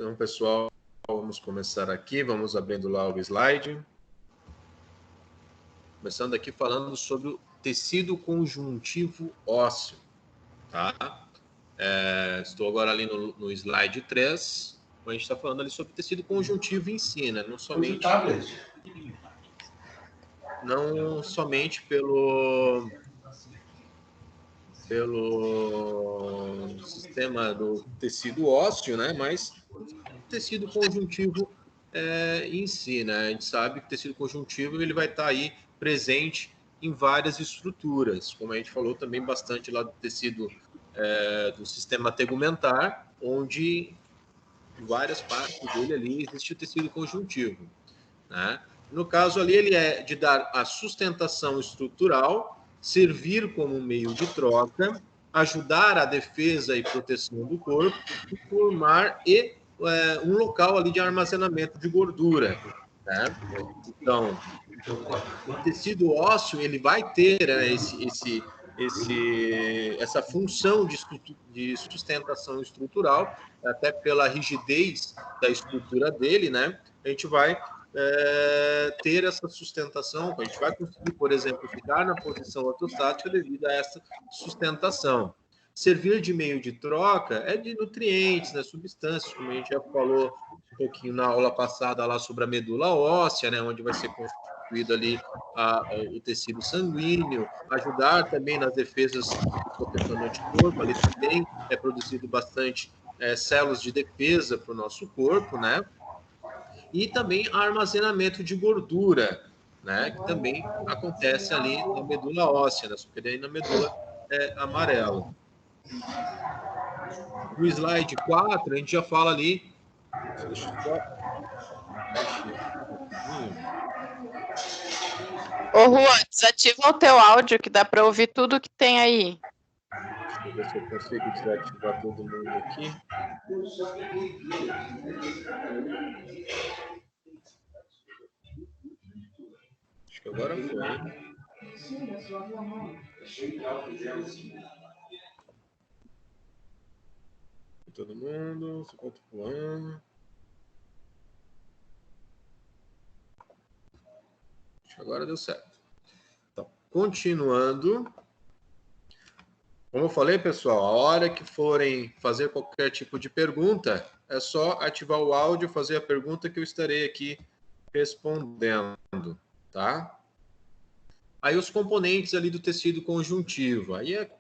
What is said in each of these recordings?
Então, pessoal, vamos começar aqui. Vamos abrindo lá o slide. Começando aqui falando sobre o tecido conjuntivo ósseo, tá? Estou agora ali no slide 3. A gente está falando ali sobre tecido conjuntivo em si, né? Não somente pelo sistema do tecido ósseo, né? Mas tecido conjuntivo em si, né? A gente sabe que o tecido conjuntivo ele vai estar aí presente em várias estruturas, como a gente falou também bastante lá do tecido do sistema tegumentar, onde em várias partes dele ali existe o tecido conjuntivo, né? No caso ali ele é de dar a sustentação estrutural, servir como meio de troca, ajudar a defesa e proteção do corpo, e formar um local ali de armazenamento de gordura, né? Então, o tecido ósseo ele vai ter essa função de sustentação estrutural, até pela rigidez da estrutura dele, né? A gente vai ter essa sustentação, a gente vai conseguir, por exemplo, ficar na posição ortostática devido a essa sustentação. Servir de meio de troca é de nutrientes, né, substâncias, como a gente já falou um pouquinho na aula passada lá sobre a medula óssea, né, onde vai ser constituído ali o tecido sanguíneo, ajudar também nas defesas de proteção do anticorpo, ali também é produzido bastante células de defesa para o nosso corpo, né? E também armazenamento de gordura, né? Que também acontece ali na medula óssea, né? Só que daí na medula amarela. No slide 4, a gente já fala ali. Deixa eu só mexer aqui um pouquinho. Ô, Juan, desativa o teu áudio, que dá para ouvir tudo que tem aí. Deixa eu ver se eu consigo desativar todo mundo aqui. Acho que agora foi. Todo mundo, se conta voando. Acho que agora deu certo. Então, continuando. Como eu falei, pessoal, a hora que forem fazer qualquer tipo de pergunta, é só ativar o áudio, fazer a pergunta que eu estarei aqui respondendo, tá? Aí os componentes ali do tecido conjuntivo, aí é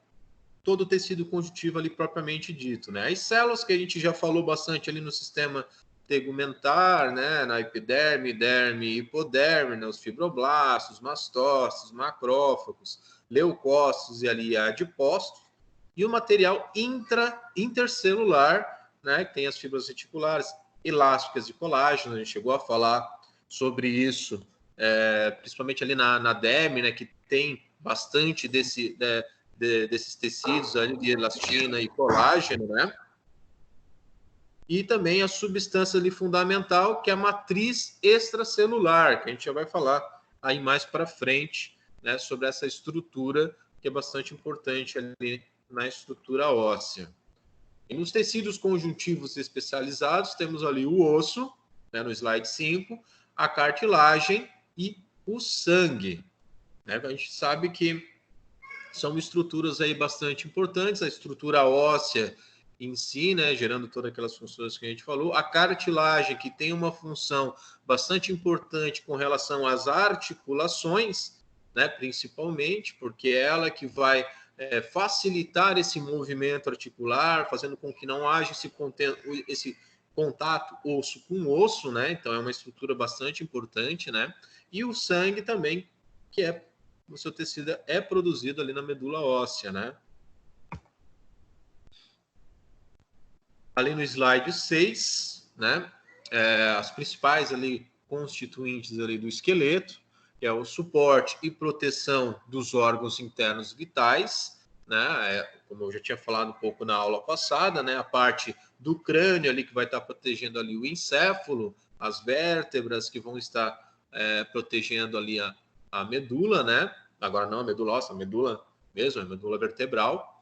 todo o tecido conjuntivo ali propriamente dito, né? As células que a gente já falou bastante ali no sistema tegumentar, né? Na epiderme, derme e hipoderme, né? Os fibroblastos, mastócitos, macrófagos, leucócitos e ali adipócitos, e o material intercelular, né? Que tem as fibras reticulares, elásticas de colágeno, a gente chegou a falar sobre isso, principalmente ali na derme, né? Que tem bastante desses tecidos ali de elastina e colágeno, né? E também a substância ali fundamental, que é a matriz extracelular, que a gente já vai falar aí mais para frente, né, sobre essa estrutura que é bastante importante ali na estrutura óssea. E nos tecidos conjuntivos especializados, temos ali o osso, né, no slide 5, a cartilagem e o sangue, né? A gente sabe que são estruturas aí bastante importantes, a estrutura óssea em si, né, gerando todas aquelas funções que a gente falou, a cartilagem, que tem uma função bastante importante com relação às articulações, né, principalmente, porque é ela que vai facilitar esse movimento articular, fazendo com que não haja esse contato osso com osso, né, então é uma estrutura bastante importante, né, e o sangue também, que o seu tecido é produzido ali na medula óssea, né? Ali no slide 6, né? As principais ali constituintes ali do esqueleto, que é o suporte e proteção dos órgãos internos vitais, né? Como eu já tinha falado um pouco na aula passada, né? A parte do crânio ali que vai estar protegendo ali o encéfalo, as vértebras que vão estar protegendo ali a medula, né? Agora não a medula óssea, a medula mesmo, a medula vertebral.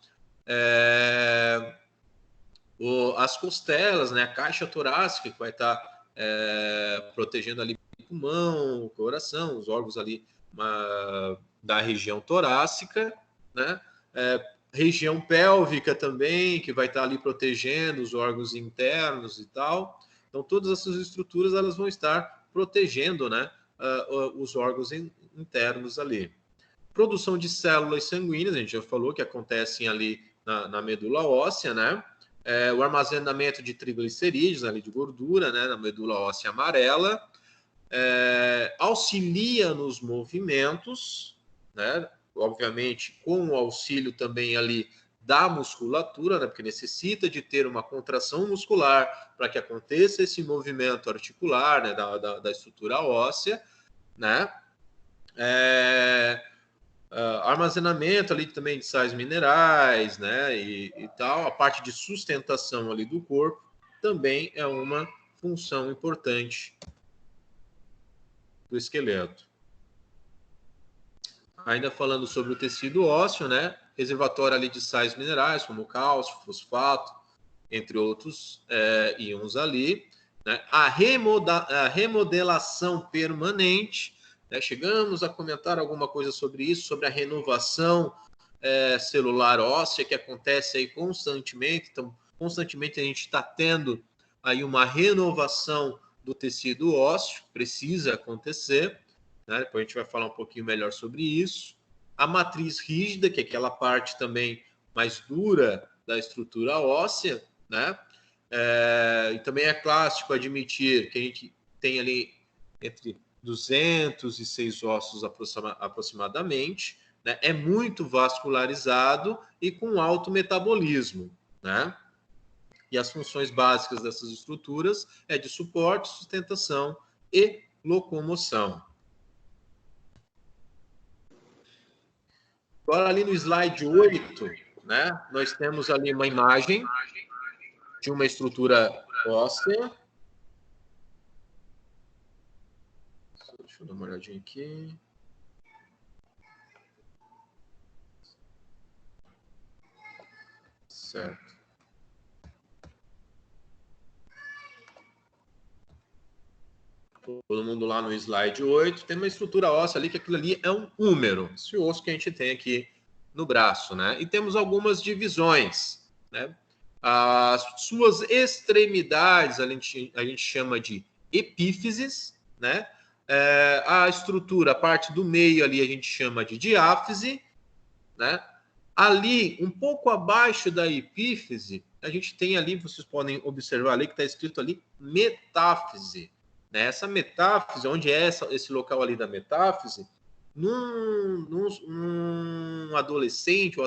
As costelas, né? A caixa torácica, que vai estar protegendo ali o pulmão, o coração, os órgãos ali da região torácica, né? Região pélvica também, que vai estar ali protegendo os órgãos internos e tal. Então, todas essas estruturas elas vão estar protegendo, né, os órgãos internos ali. Produção de células sanguíneas, a gente já falou que acontecem ali na medula óssea, né? O armazenamento de triglicerídeos, ali de gordura, né, na medula óssea amarela. Auxilia nos movimentos, né? Obviamente com o auxílio também ali da musculatura, né? Porque necessita de ter uma contração muscular para que aconteça esse movimento articular, né? da estrutura óssea, né? Armazenamento ali também de sais minerais, né? E tal, a parte de sustentação ali do corpo também é uma função importante do esqueleto. Ainda falando sobre o tecido ósseo, né? Reservatório ali de sais minerais, como cálcio, fosfato, entre outros íons ali. Né? A remodelação permanente, né? Chegamos a comentar alguma coisa sobre isso, sobre a renovação celular óssea, que acontece aí constantemente. Então, constantemente a gente está tendo aí uma renovação do tecido ósseo, precisa acontecer. Né? Depois a gente vai falar um pouquinho melhor sobre isso. A matriz rígida, que é aquela parte também mais dura da estrutura óssea, né? E também é clássico admitir que a gente tem ali entre 200 e 6 ossos aproximadamente, né? É muito vascularizado e com alto metabolismo, né? E as funções básicas dessas estruturas é de suporte, sustentação e locomoção. Agora, ali no slide 8, né, nós temos ali uma imagem de uma estrutura óssea. Deixa eu dar uma olhadinha aqui. Certo. Todo mundo lá no slide 8. Tem uma estrutura óssea ali, que aquilo ali é um húmero. Esse osso que a gente tem aqui no braço, né? E temos algumas divisões, né? As suas extremidades a gente chama de epífises, né? A estrutura, a parte do meio ali a gente chama de diáfise, né? Ali, um pouco abaixo da epífise, a gente tem ali, vocês podem observar ali que está escrito ali metáfise. Né? Essa metáfise, onde é esse local ali da metáfise, num adolescente,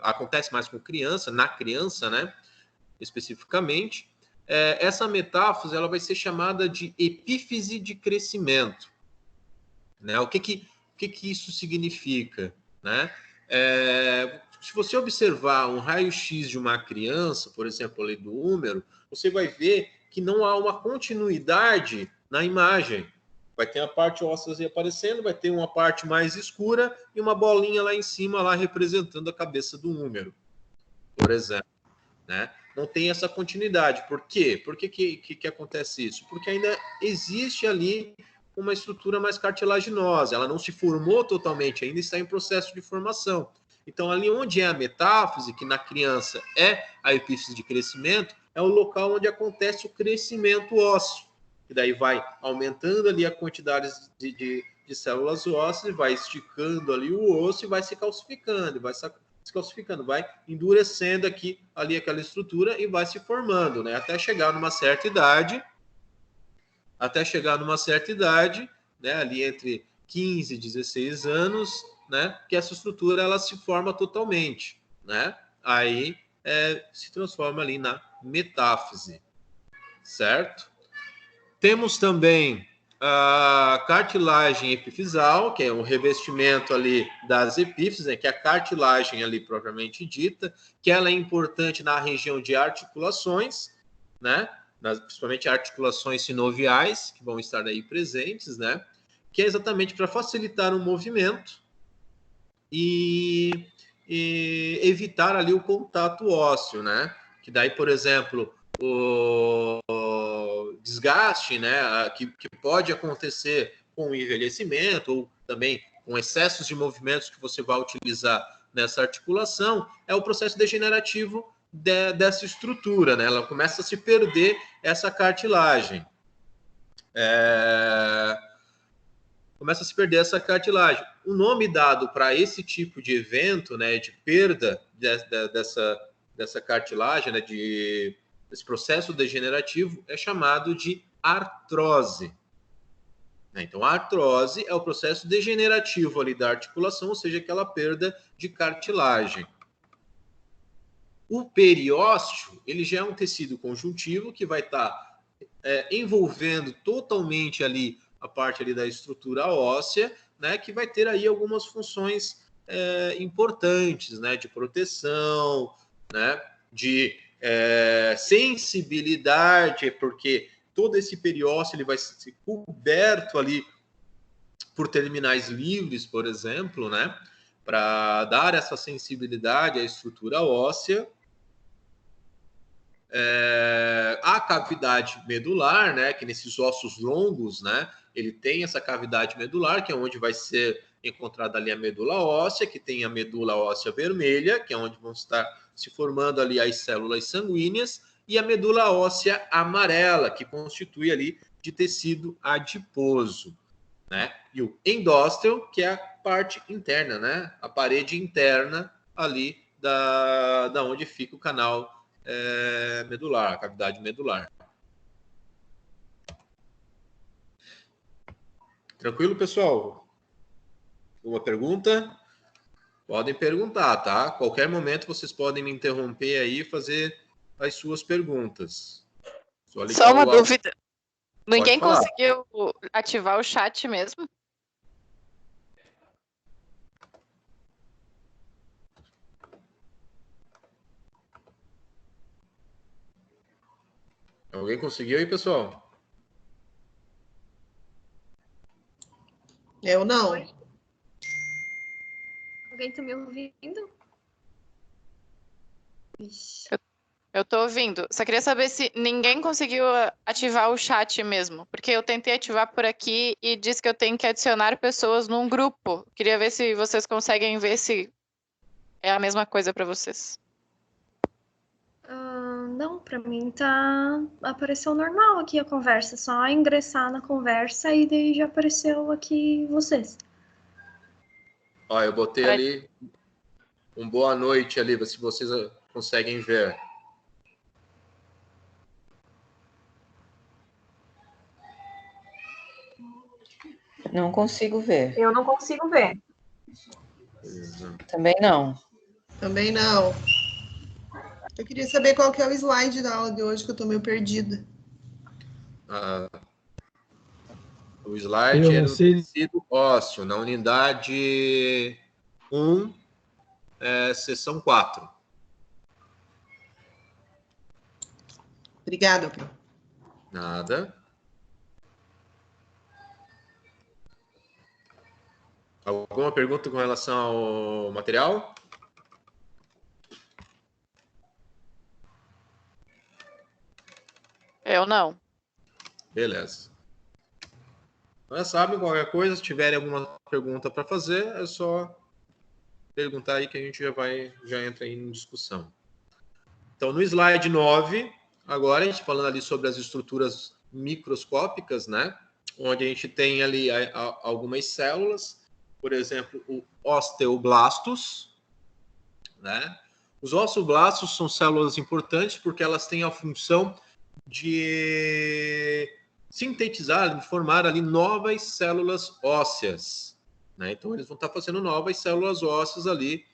acontece mais com criança, na criança, né? Especificamente, essa metáfise ela vai ser chamada de epífise de crescimento. Né? O que isso significa? Né? Se você observar um raio-x de uma criança, por exemplo, ali do húmero, você vai ver que não há uma continuidade na imagem. Vai ter a parte óssea aparecendo, vai ter uma parte mais escura e uma bolinha lá em cima, lá representando a cabeça do húmero, por exemplo. Né? Não tem essa continuidade. Por quê? Por que acontece isso? Porque ainda existe ali uma estrutura mais cartilaginosa. Ela não se formou totalmente, ainda está em processo de formação. Então, ali onde é a metáfise, que na criança é a epífise de crescimento, é o local onde acontece o crescimento ósseo. E daí vai aumentando ali a quantidade de células ósseas, vai esticando ali o osso e vai se calcificando, vai se calcificando, vai endurecendo ali aquela estrutura e vai se formando, né? Até chegar numa certa idade, né? Ali entre 15 e 16 anos, né? Que essa estrutura ela se forma totalmente, né? Aí se transforma ali na metáfise, certo? Temos também a cartilagem epifisal, que é um revestimento ali das epífises, né, que é a cartilagem ali propriamente dita, que ela é importante na região de articulações, né, principalmente articulações sinoviais, que vão estar aí presentes, né, que é exatamente para facilitar o movimento e e evitar ali o contato ósseo, né? Que daí, por exemplo, o desgaste, né, que pode acontecer com o envelhecimento ou também com excessos de movimentos que você vai utilizar nessa articulação, é o processo degenerativo dessa estrutura, né? Ela começa a se perder essa cartilagem. Começa a se perder essa cartilagem. O nome dado para esse tipo de evento, né, de perda dessa cartilagem, né, desse processo degenerativo, é chamado de artrose. Então, a artrose é o processo degenerativo ali da articulação, ou seja, aquela perda de cartilagem. O periósteo, ele já é um tecido conjuntivo que vai estar envolvendo totalmente ali a parte ali da estrutura óssea, né, que vai ter aí algumas funções importantes, né, de proteção, né, de sensibilidade, porque todo esse periósteo ele vai ser coberto ali por terminais livres, por exemplo, né, para dar essa sensibilidade à estrutura óssea. A cavidade medular, né, que nesses ossos longos, né, ele tem essa cavidade medular, que é onde vai ser encontrada ali a medula óssea, que tem a medula óssea vermelha, que é onde vão estar se formando ali as células sanguíneas, e a medula óssea amarela, que constitui ali de tecido adiposo, né? E o endósteo, que é a parte interna, né, a parede interna ali da onde fica o canal medular, a cavidade medular. Tranquilo, pessoal? Uma pergunta? Podem perguntar, tá? Qualquer momento vocês podem me interromper aí e fazer as suas perguntas. Só uma dúvida. Ninguém falar. conseguiu ativar o chat mesmo? Alguém conseguiu aí, pessoal? Eu não. Oi? Alguém tá me ouvindo? Eu tô ouvindo. Só queria saber se ninguém conseguiu ativar o chat mesmo. Porque eu tentei ativar por aqui e diz que eu tenho que adicionar pessoas num grupo. Queria ver se vocês conseguem ver se é a mesma coisa para vocês. Não, pra mim apareceu normal aqui a conversa. Só ingressar na conversa e daí já apareceu aqui vocês. Ó, eu botei ali um boa noite ali, se vocês conseguem ver. Não consigo ver. Eu não consigo ver. Também não. Também não. Eu queria saber qual que é o slide da aula de hoje, que eu tô meio perdida. O slide é no tecido ósseo, na unidade 1, seção 4. Obrigada, Pro. Nada. Alguma pergunta com relação ao material? Eu não. Beleza. Já sabem, qualquer coisa, se tiverem alguma pergunta para fazer, é só perguntar aí que a gente já entra em discussão. Então, no slide 9, agora a gente falando ali sobre as estruturas microscópicas, né? Onde a gente tem ali algumas células, por exemplo, o osteoblastos, né? Os osteoblastos são células importantes porque elas têm a função de sintetizar, de formar ali novas células ósseas, né? Então, eles vão estar fazendo novas células ósseas ali,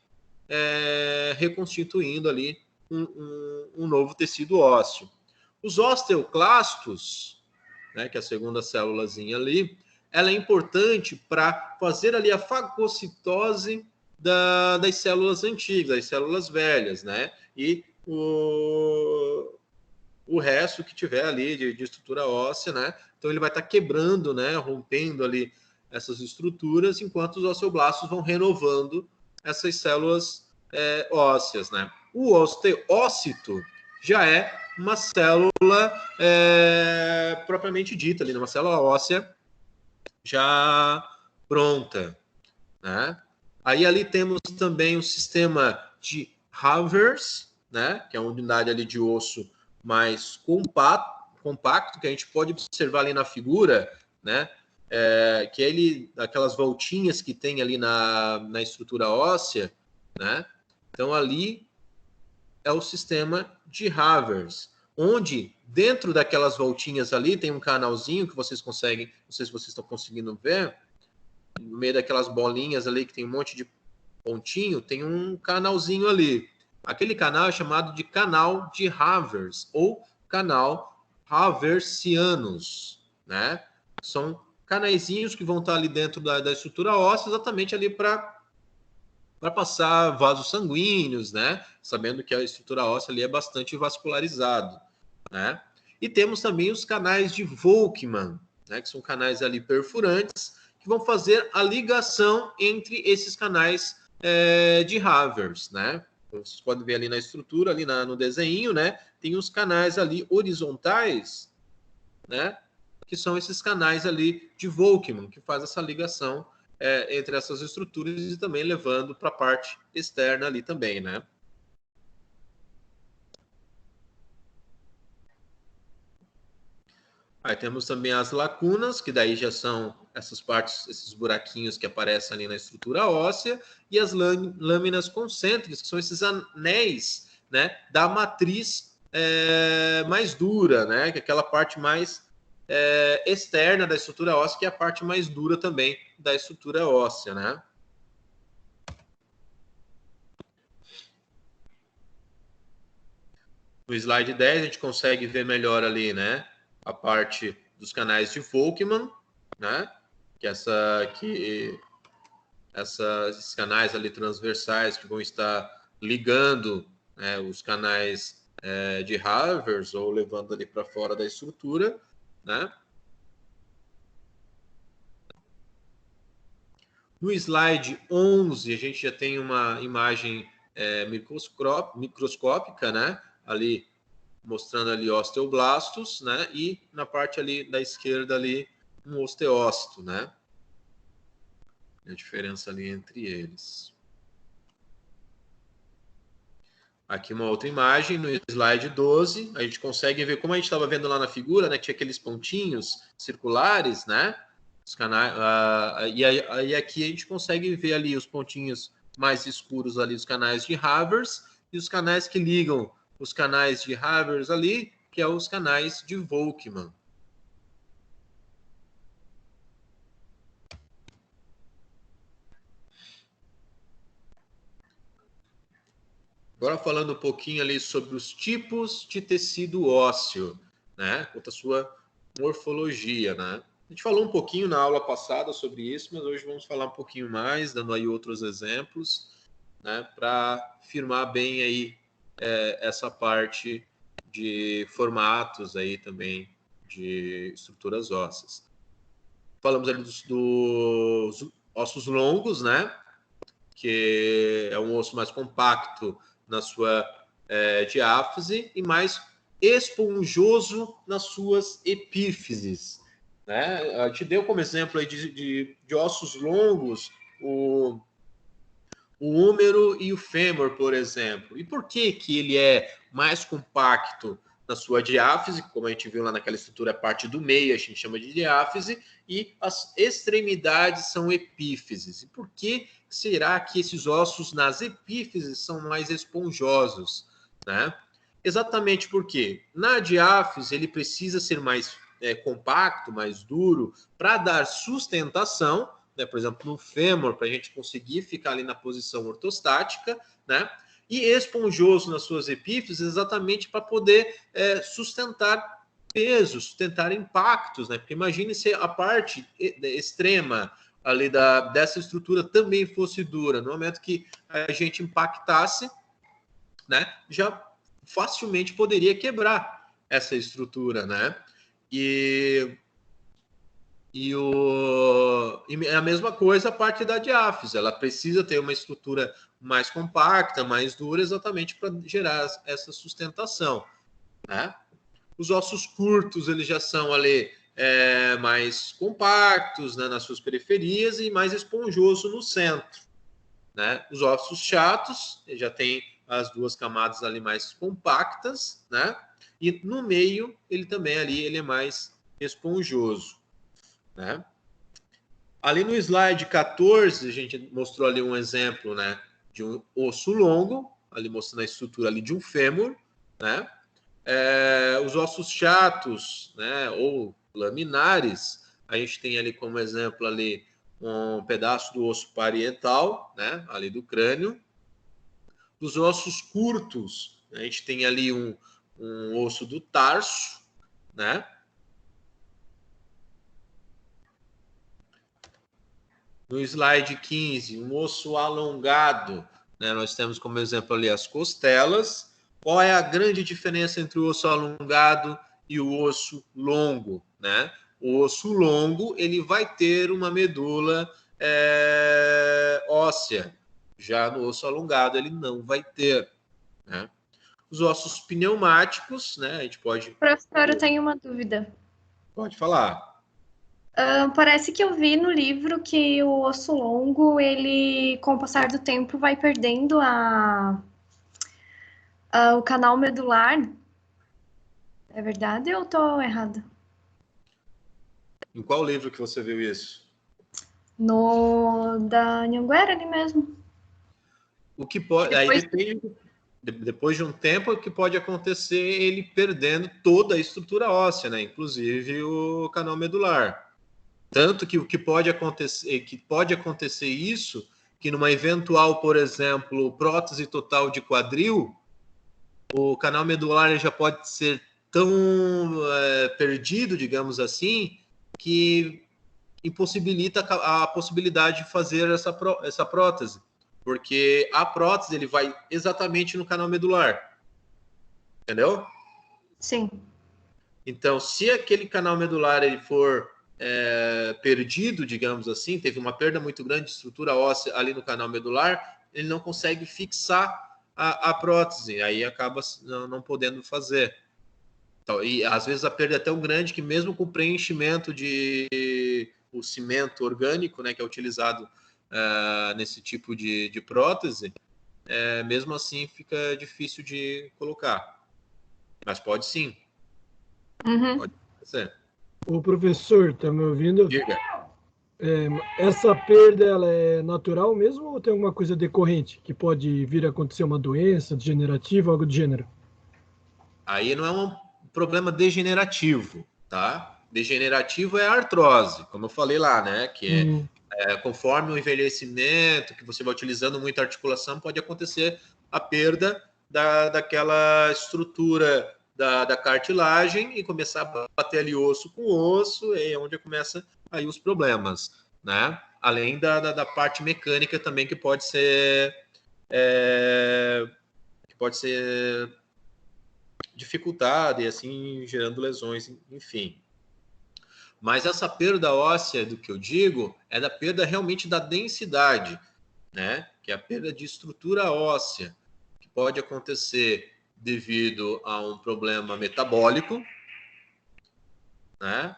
reconstituindo ali um novo tecido ósseo. Os osteoclastos, né, que é a segunda célulazinha ali, ela é importante para fazer ali a fagocitose das células antigas, das células velhas, né? E o resto que tiver ali de estrutura óssea, né? Então ele vai estar quebrando, né? Rompendo ali essas estruturas, enquanto os osteoblastos vão renovando essas células ósseas, né? O osteócito já é uma célula propriamente dita, ali, uma célula óssea já pronta, né? Aí ali temos também o sistema de Havers, né? Que é uma unidade ali de osso mais compacto, que a gente pode observar ali na figura, né? Que ele, aquelas voltinhas que tem ali na estrutura óssea, né? Então ali é o sistema de Havers, onde dentro daquelas voltinhas ali tem um canalzinho que vocês conseguem, não sei se vocês estão conseguindo ver, no meio daquelas bolinhas ali que tem um monte de pontinho, tem um canalzinho ali. Aquele canal é chamado de canal de Havers ou canal Haversianus, né? São canaizinhos que vão estar ali dentro da estrutura óssea, exatamente ali para passar vasos sanguíneos, né? Sabendo que a estrutura óssea ali é bastante vascularizada, né? E temos também os canais de Volkmann, né? Que são canais ali perfurantes que vão fazer a ligação entre esses canais de Havers, né? Vocês podem ver ali na estrutura, ali no desenho, né? Tem os canais ali horizontais, né? Que são esses canais ali de Volkmann, que faz essa ligação entre essas estruturas e também levando para a parte externa ali também, né? Aí temos também as lacunas, que daí já são essas partes, esses buraquinhos que aparecem ali na estrutura óssea, e as lâminas concêntricas, que são esses anéis, né, da matriz mais dura, né, que é aquela parte mais externa da estrutura óssea, que é a parte mais dura também da estrutura óssea, né? No slide 10 a gente consegue ver melhor ali, né, a parte dos canais de Volkmann, né, que esses canais ali transversais que vão estar ligando, né, os canais de Havers ou levando ali para fora da estrutura, né? No slide 11 a gente já tem uma imagem microscópica, né? Ali mostrando ali osteoblastos, né? E na parte ali da esquerda ali um osteócito, né? A diferença ali entre eles. Aqui uma outra imagem, no slide 12, a gente consegue ver, como a gente estava vendo lá na figura, né? Tinha aqueles pontinhos circulares, né? Os canais, e aqui a gente consegue ver ali os pontinhos mais escuros ali, os canais de Havers, e os canais que ligam os canais de Havers ali, que é os canais de Volkmann. Agora falando um pouquinho ali sobre os tipos de tecido ósseo, né? Quanto à sua morfologia, né? A gente falou um pouquinho na aula passada sobre isso, mas hoje vamos falar um pouquinho mais, dando aí outros exemplos, né? Para firmar bem aí essa parte de formatos aí também de estruturas ósseas. Falamos ali dos ossos longos, né? Que é um osso mais compacto na sua diáfise e mais esponjoso nas suas epífises, né? Eu te dei como exemplo aí de ossos longos o húmero e o fêmur, por exemplo. E por que ele é mais compacto na sua diáfise, como a gente viu lá naquela estrutura, a parte do meio a gente chama de diáfise, e as extremidades são epífises. E por que será que esses ossos nas epífises são mais esponjosos, né? Exatamente porque na diáfise ele precisa ser mais compacto, mais duro, para dar sustentação, né? Por exemplo, no fêmur, para a gente conseguir ficar ali na posição ortostática, né? E esponjoso nas suas epífises exatamente para poder sustentar pesos, sustentar impactos, né? Porque imagine se a parte extrema ali dessa estrutura também fosse dura. No momento que a gente impactasse, né, já facilmente poderia quebrar essa estrutura, né? E E a mesma coisa a parte da diáfise, ela precisa ter uma estrutura mais compacta, mais dura, exatamente para gerar essa sustentação, né? Os ossos curtos, eles já são ali mais compactos, né, nas suas periferias e mais esponjoso no centro, né? Os ossos chatos já tem as duas camadas ali mais compactas, né? E no meio ele também ali ele é mais esponjoso, né? Ali no slide 14 a gente mostrou ali um exemplo, né, de um osso longo, ali mostrando a estrutura ali de um fêmur, né? Os ossos chatos, né, ou laminares, a gente tem ali como exemplo ali um pedaço do osso parietal, né, ali do crânio. Dos ossos curtos, a gente tem ali um osso do tarso, né? No slide 15, um osso alongado, né? Nós temos como exemplo ali as costelas. Qual é a grande diferença entre o osso alongado e o osso longo, né? O osso longo, ele vai ter uma medula óssea. Já no osso alongado, ele não vai ter, né? Os ossos pneumáticos, né? A gente pode... Professor, eu tenho uma dúvida. Pode falar. Parece que eu vi no livro que o osso longo, ele, com o passar do tempo, vai perdendo o canal medular. É verdade ou eu tô errada? Em qual livro que você viu isso? No da Anhanguera ali mesmo. O que pode... Aí depende... Depois de um tempo, o que pode acontecer ele perdendo toda a estrutura óssea, né? Inclusive o canal medular. Tanto que o que pode acontecer isso, que numa eventual, por exemplo, prótese total de quadril, o canal medular já pode ser tão perdido, digamos assim, que impossibilita a possibilidade de fazer essa prótese. Porque a prótese ele vai exatamente no canal medular. Entendeu? Sim. Então, se aquele canal medular ele for perdido, digamos assim, teve uma perda muito grande de estrutura óssea ali no canal medular, ele não consegue fixar a prótese, aí acaba não podendo fazer. Então, e às vezes a perda é tão grande que mesmo com o preenchimento de o cimento orgânico, né, que é utilizado nesse tipo de prótese, mesmo assim fica difícil de colocar. Mas pode sim. Uhum. Pode ser. O professor, tá me ouvindo? Diga. Essa perda ela é natural mesmo ou tem alguma coisa decorrente que pode vir a acontecer uma doença degenerativa, algo do gênero? Aí não é um problema degenerativo, tá? Degenerativo é a artrose, como eu falei lá, né? Que conforme o envelhecimento, que você vai utilizando muita articulação, pode acontecer a perda daquela estrutura da cartilagem e começar a bater ali osso com osso, é onde começa aí os problemas, né? Além da parte mecânica também que pode ser dificultada e assim gerando lesões, enfim. Mas essa perda óssea, do que eu digo, é da perda realmente da densidade, né? Que é a perda de estrutura óssea, que pode acontecer devido a um problema metabólico, né?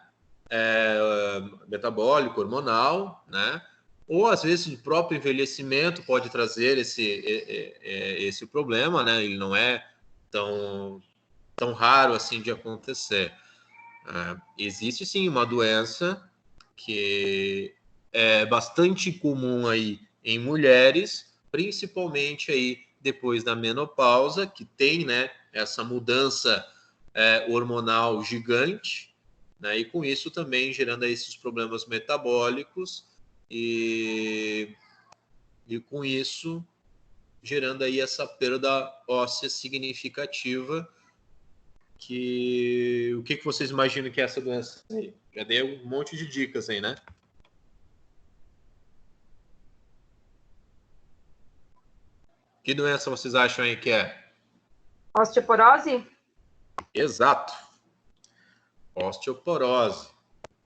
Metabólico, hormonal, né? Ou às vezes o próprio envelhecimento pode trazer esse problema, né? Ele não é tão raro assim de acontecer. Existe sim uma doença que é bastante comum aí em mulheres, principalmente aí depois da menopausa, que tem, né, essa mudança hormonal gigante, né, e com isso também gerando aí esses problemas metabólicos e com isso gerando aí essa perda óssea significativa. O que vocês imaginam que é essa doença aí? Já dei um monte de dicas aí, né? Que doença vocês acham aí que é? Osteoporose? Exato. Osteoporose.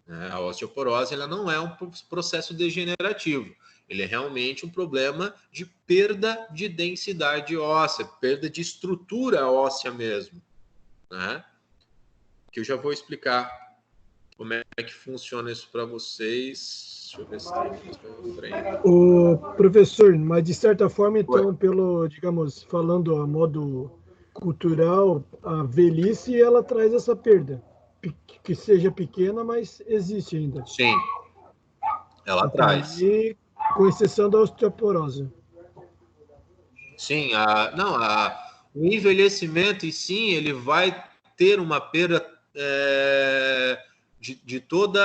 né? A osteoporose ela não é um processo degenerativo. Ele é realmente um problema de perda de densidade óssea, perda de estrutura óssea mesmo, né? Que eu já vou explicar como é que funciona isso para vocês. Deixa eu ver se tem. O professor, mas de certa forma, então, pelo, digamos, falando a modo cultural, a velhice, ela traz essa perda, que seja pequena, mas existe ainda. Sim, ela traz. E com exceção da osteoporose. Sim, o envelhecimento, e sim, ele vai ter uma perda de toda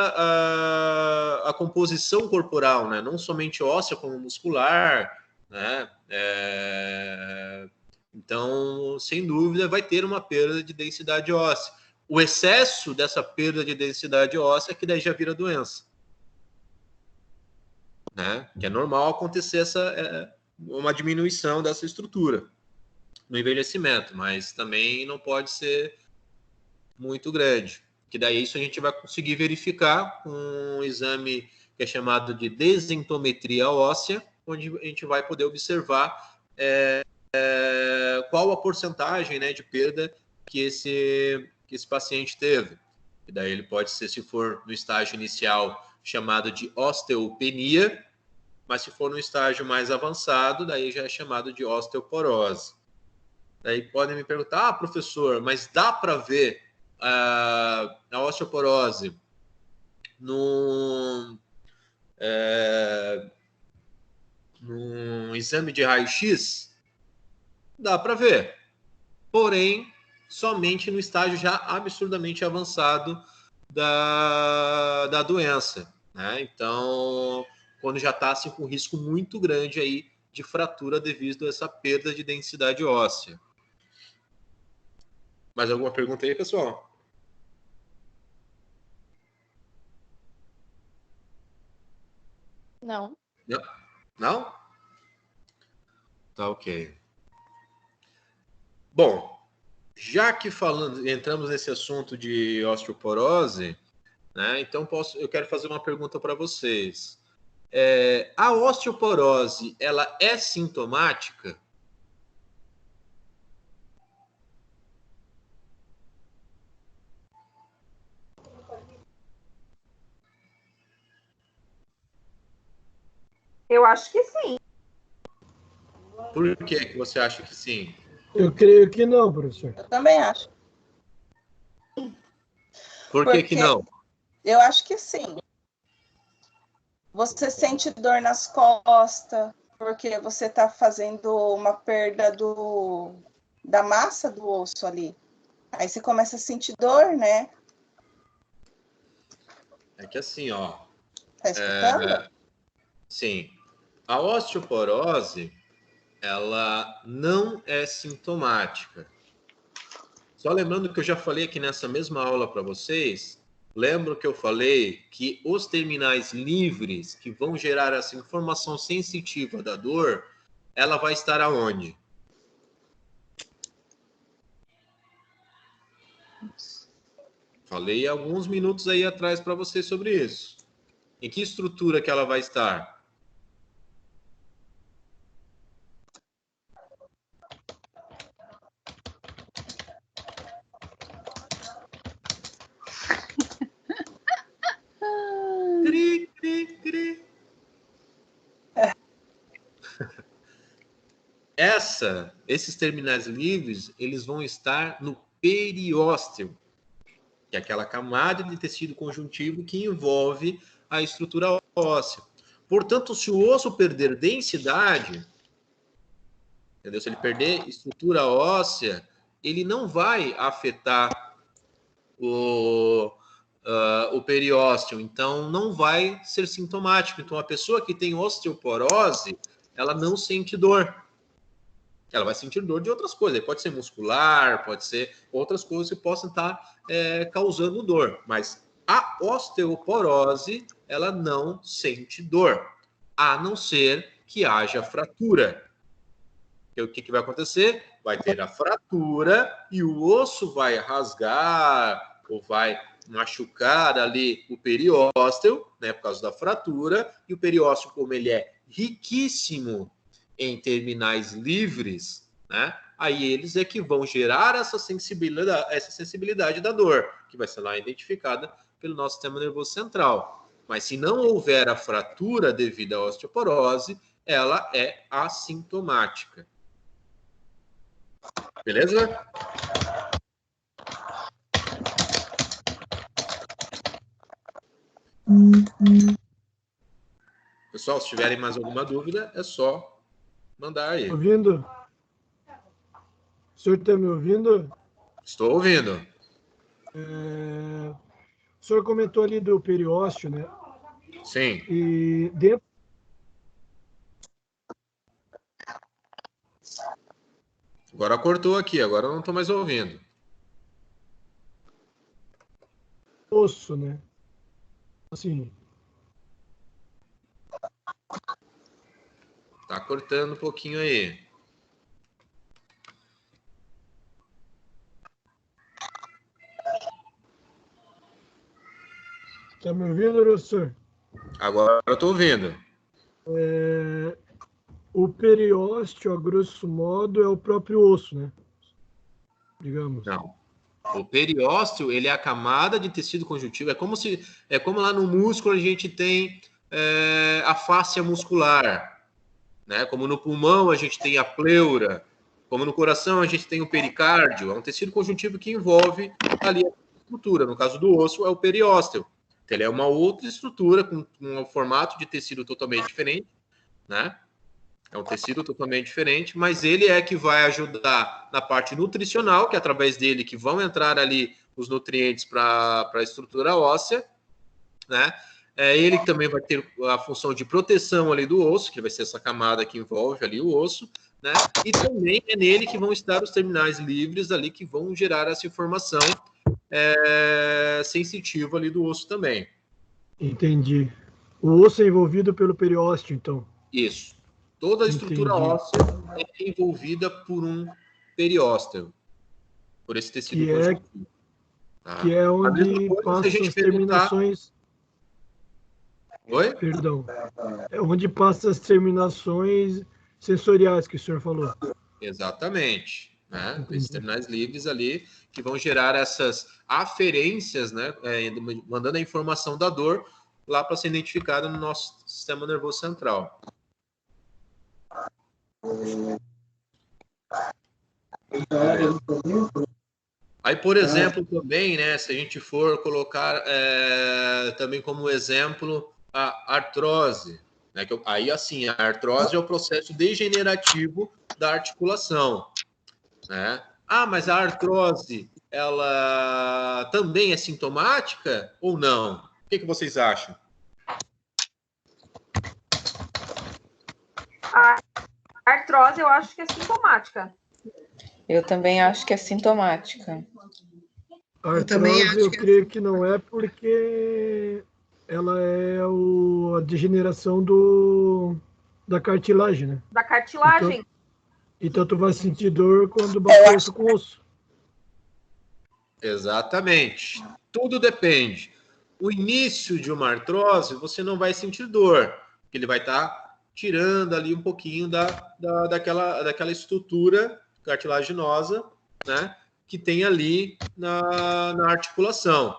a composição corporal, né? Não somente óssea, como muscular, né? Então, sem dúvida, vai ter uma perda de densidade óssea. O excesso dessa perda de densidade óssea é que daí já vira doença, né? Que é normal acontecer uma diminuição dessa estrutura no envelhecimento, mas também não pode ser muito grande, que daí isso a gente vai conseguir verificar com um exame que é chamado de densentometria óssea, onde a gente vai poder observar qual a porcentagem, né, de perda que esse paciente teve. E daí ele pode ser, se for no estágio inicial, chamado de osteopenia, mas se for no estágio mais avançado, daí já é chamado de osteoporose. Daí podem me perguntar, professor, mas dá para ver a osteoporose num exame de raio-x? Dá para ver, porém, somente no estágio já absurdamente avançado da doença, né? Então, quando já está assim, com risco muito grande aí de fratura devido a essa perda de densidade óssea. Mais alguma pergunta aí, pessoal? Não. Não? Tá ok. Bom, já que entramos nesse assunto de osteoporose, né? Então eu quero fazer uma pergunta para vocês. A osteoporose, ela é sintomática? Eu acho que sim. Por que você acha que sim? Eu creio que não, professor. Eu também acho. Por que não? Eu acho que sim. Você sente dor nas costas, porque você está fazendo uma perda da massa do osso ali. Aí você começa a sentir dor, né? É que assim, ó. Tá escutando? Sim. A osteoporose, ela não é sintomática. Só lembrando que eu já falei aqui nessa mesma aula para vocês, lembro que eu falei que os terminais livres que vão gerar essa informação sensitiva da dor, ela vai estar aonde? Falei alguns minutos aí atrás para vocês sobre isso. Em que estrutura que ela vai estar? Cri, cri, cri. Esses terminais livres, eles vão estar no periósteo, que é aquela camada de tecido conjuntivo que envolve a estrutura óssea. Portanto, se o osso perder densidade, entendeu? Se ele perder estrutura óssea, ele não vai afetar o periósteo, então não vai ser sintomático. Então, a pessoa que tem osteoporose, ela não sente dor. Ela vai sentir dor de outras coisas. Pode ser muscular, pode ser outras coisas que possam estar causando dor. Mas a osteoporose, ela não sente dor, a não ser que haja fratura. E o que vai acontecer? Vai ter a fratura e o osso vai rasgar ou vai machucar ali o periósteo, né, por causa da fratura, e o periósteo, como ele é riquíssimo em terminais livres, né, aí eles é que vão gerar essa sensibilidade da dor, que vai ser lá identificada pelo nosso sistema nervoso central. Mas se não houver a fratura devido à osteoporose, ela é assintomática. Beleza? Pessoal, se tiverem mais alguma dúvida, é só mandar aí. Ouvindo? O senhor está me ouvindo? Estou ouvindo. O senhor comentou ali do periósteo, né? Sim. E dentro Agora cortou aqui, agora eu não estou mais ouvindo. do osso, né? Assim, Tá cortando um pouquinho aí. está me ouvindo, professor? Agora eu estou ouvindo. O periósteo, a grosso modo, é o próprio osso, né? Digamos. Não. O periósteo, ele é a camada de tecido conjuntivo. É como lá no músculo a gente tem a fáscia muscular, né? Como no pulmão a gente tem a pleura, como no coração a gente tem o pericárdio. É um tecido conjuntivo que envolve ali a estrutura. No caso do osso, é o periósteo. Então, ele é uma outra estrutura com um formato de tecido totalmente diferente, né? É um tecido totalmente diferente, mas ele é que vai ajudar na parte nutricional, que é através dele que vão entrar ali os nutrientes para a estrutura óssea, né? Ele que também vai ter a função de proteção ali do osso, que vai ser essa camada que envolve ali o osso, né? E também é nele que vão estar os terminais livres ali que vão gerar essa informação sensitiva ali do osso também. Entendi. O osso é envolvido pelo periósteo, então. Isso. Toda a estrutura Entendi. óssea é envolvida por um periósteo, por esse tecido conjuntivo. Tá? Que é onde passa as terminações. Oi? Perdão. É onde passa as terminações sensoriais que o senhor falou. Exatamente. Né? Entendi. Esses terminais livres ali que vão gerar essas aferências, né? Mandando a informação da dor lá para ser identificada no nosso sistema nervoso central. Aí, por exemplo, também, né, se a gente for colocar também como exemplo a artrose, né, aí, assim, a artrose é o processo degenerativo da articulação, né? Ah, mas a artrose, ela também é sintomática ou não? O que vocês acham? A artrose eu acho que é sintomática. Eu também acho que é sintomática. A artrose eu creio que não é, porque ela é a degeneração da cartilagem, né? Da cartilagem. Então tu vai sentir dor quando bate osso com osso. Exatamente. Tudo depende. O início de uma artrose, você não vai sentir dor, porque ele vai estar tirando ali um pouquinho daquela estrutura cartilaginosa, né, que tem ali na articulação.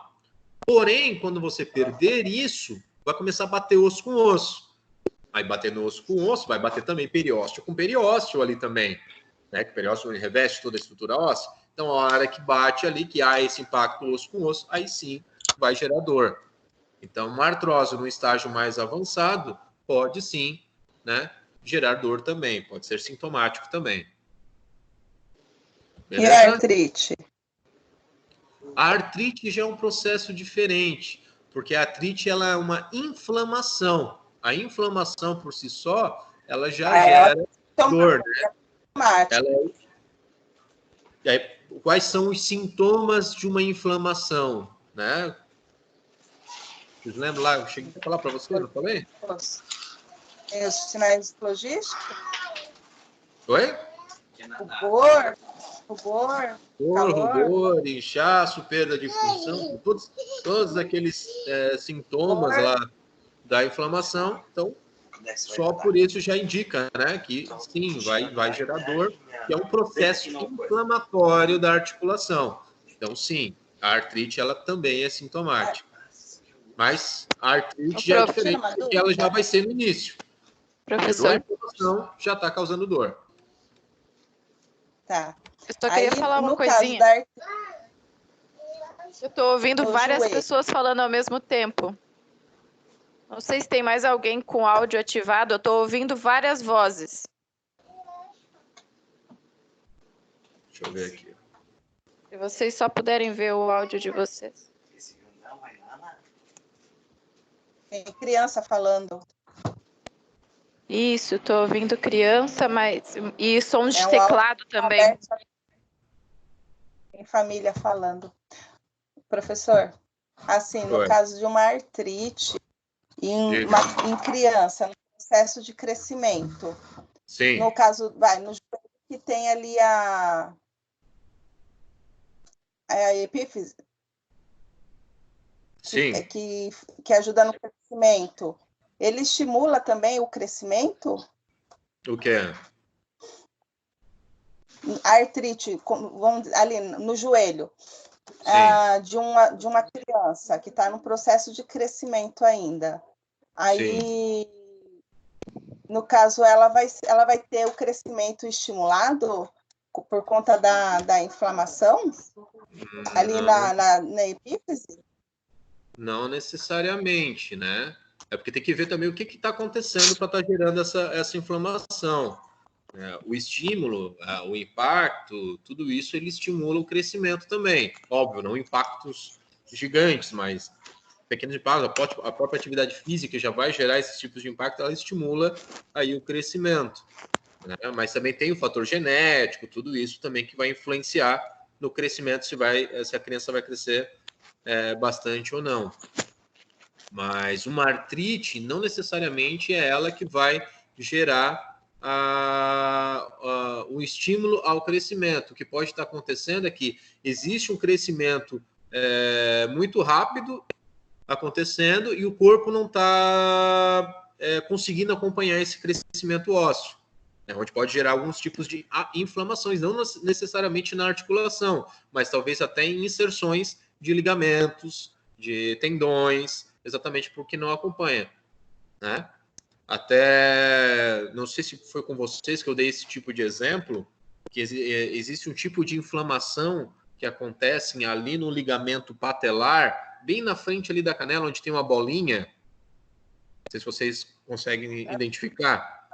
Porém, quando você perder isso, vai começar a bater osso com osso. Vai bater no osso com osso, vai bater também periósteo com periósteo ali também, né, que o periósteo reveste toda a estrutura óssea. Então, a hora que bate ali, que há esse impacto osso com osso, aí sim vai gerar dor. Então, uma artrose no estágio mais avançado pode sim, né, gerar dor também, pode ser sintomático também. Beleza? E a artrite? A artrite já é um processo diferente, porque a artrite ela é uma inflamação. A inflamação por si só, ela já gera dor, né? E aí, quais são os sintomas de uma inflamação, né? Vocês lembram lá? Eu cheguei a falar para você, não falei? Tem os sinais logísticos? Oi? O dor, Rubor, dor, calor. rubor, inchaço, perda de função, todos aqueles sintomas lá da inflamação. Então, só por isso já indica, né, que sim, vai gerar dor, que é um processo inflamatório da articulação. Então, sim, a artrite ela também é sintomática. Mas a artrite já é diferente, porque ela já vai ser no início. Professor, A inflamação já está causando dor. Tá. eu só queria Aí, falar uma no coisinha. caso da Eu tô ouvindo no várias joelho. pessoas falando ao mesmo tempo. Não sei se tem mais alguém com áudio ativado. Eu tô ouvindo várias vozes. Deixa eu ver aqui. Se vocês só puderem ver o áudio de vocês. Tem criança falando. Isso, tô ouvindo criança, mas... E sons de É um teclado também. Conversa em família falando. Professor, assim, no Oi. caso de uma artrite em criança, no processo de crescimento, Sim, no caso, no joelho que tem ali a epífise, sim. que ajuda no crescimento, ele estimula também o crescimento? O que é? A artrite, vamos dizer, ali no joelho, de uma criança que está no processo de crescimento ainda. Aí, no caso, ela vai ter o crescimento estimulado por conta da inflamação ali na epífise? Não necessariamente, né? É porque tem que ver também o que está acontecendo para estar gerando essa inflamação. O estímulo, o impacto, tudo isso ele estimula o crescimento também. Óbvio, não impactos gigantes, mas pequenos impactos. A própria atividade física já vai gerar esses tipos de impacto, ela estimula aí o crescimento. Né? Mas também tem o fator genético, tudo isso também que vai influenciar no crescimento, se a criança vai crescer bastante ou não. Mas uma artrite não necessariamente é ela que vai gerar o estímulo ao crescimento. O que pode estar acontecendo é que existe um crescimento muito rápido acontecendo e o corpo não está conseguindo acompanhar esse crescimento ósseo, onde pode gerar alguns tipos de inflamações, não necessariamente na articulação, mas talvez até em inserções de ligamentos, de tendões, exatamente porque não acompanha, né? Até, não sei se foi com vocês que eu dei esse tipo de exemplo, que existe um tipo de inflamação que acontece ali no ligamento patelar, bem na frente ali da canela, onde tem uma bolinha, não sei se vocês conseguem identificar,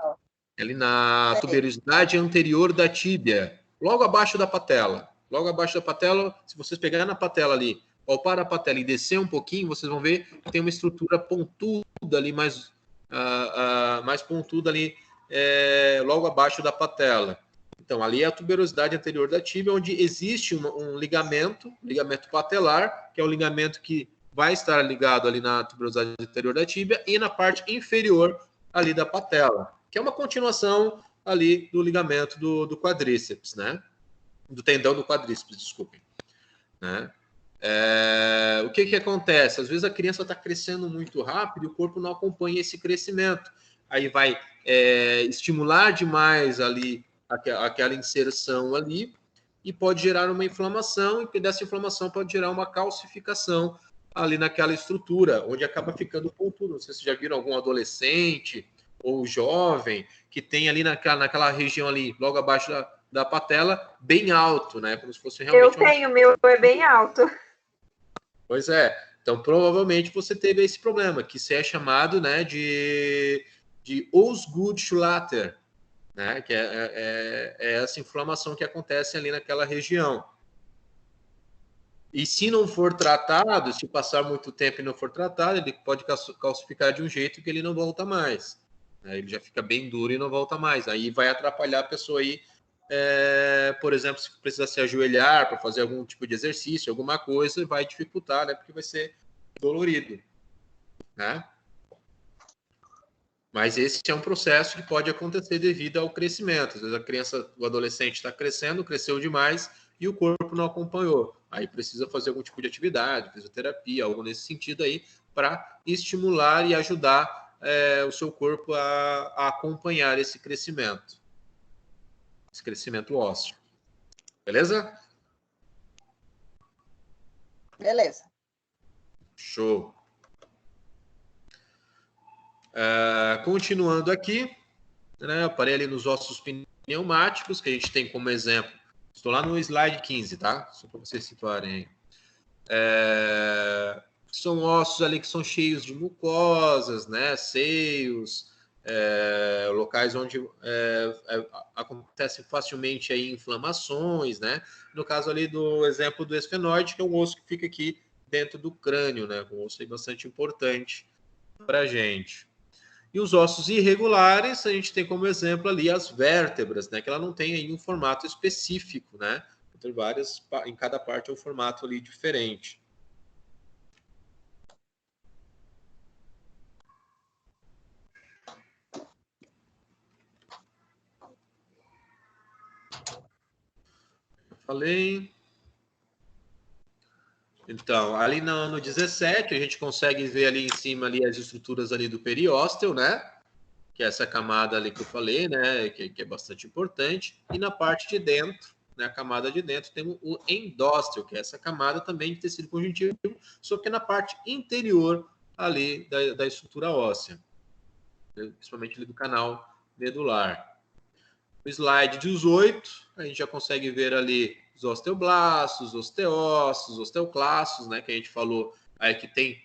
ali na tuberosidade anterior da tíbia, logo abaixo da patela. Logo abaixo da patela, se vocês pegarem na patela ali, palpar a patela e descer um pouquinho, vocês vão ver que tem uma estrutura pontuda ali, mais pontuda ali, logo abaixo da patela. Então, ali é a tuberosidade anterior da tíbia, onde existe um ligamento patelar, que é o ligamento que vai estar ligado ali na tuberosidade anterior da tíbia e na parte inferior ali da patela, que é uma continuação ali do ligamento do quadríceps, né? Do tendão do quadríceps, desculpem. Né? O que acontece? Às vezes a criança está crescendo muito rápido e o corpo não acompanha esse crescimento. Aí vai estimular demais ali aquela inserção ali e pode gerar uma inflamação, e dessa inflamação pode gerar uma calcificação ali naquela estrutura, onde acaba ficando pontudo. Não sei se vocês já viram algum adolescente ou jovem que tem ali naquela região ali, logo abaixo da patela, bem alto, né? Como se fosse realmente... Eu tenho, meu é bem alto. Pois é. Então, provavelmente você teve esse problema, que se é chamado, né, de Osgood-Schlatter, né? Que é essa inflamação que acontece ali naquela região. E se não for tratado, se passar muito tempo e não for tratado, ele pode calcificar de um jeito que ele não volta mais. Ele já fica bem duro e não volta mais. Aí vai atrapalhar a pessoa aí, por exemplo, se precisar se ajoelhar para fazer algum tipo de exercício, alguma coisa, vai dificultar, né? Porque vai ser dolorido, né? Mas esse é um processo que pode acontecer devido ao crescimento. Às vezes a criança, o adolescente está crescendo, cresceu demais e o corpo não acompanhou. Aí precisa fazer algum tipo de atividade, fisioterapia, algo nesse sentido aí, para estimular e ajudar o seu corpo a acompanhar esse crescimento ósseo. Beleza? Beleza. Show. Continuando aqui, né, eu parei ali nos ossos pneumáticos, que a gente tem como exemplo. Estou lá no slide 15, tá? Só para vocês situarem aí. São ossos ali que são cheios de mucosas, né? Seios, locais onde acontecem facilmente aí inflamações, né? No caso ali do exemplo do esfenoide, que é um osso que fica aqui dentro do crânio, né? Um osso aí bastante importante para a gente. E os ossos irregulares, a gente tem como exemplo ali as vértebras, né? Que ela não tem aí um formato específico, né? Tem várias, em cada parte é um formato ali diferente. Falei. Então, ali no 17, a gente consegue ver ali em cima ali as estruturas ali do periósteo, né? Que é essa camada ali que eu falei, né? Que é bastante importante. E na parte de dentro, né? A camada de dentro, temos o endósteo, que é essa camada também de tecido conjuntivo, só que na parte interior ali da estrutura óssea, principalmente ali do canal medular. No slide 18, a gente já consegue ver ali os osteoblastos, osteócitos, osteoclastos, né, que a gente falou aí que tem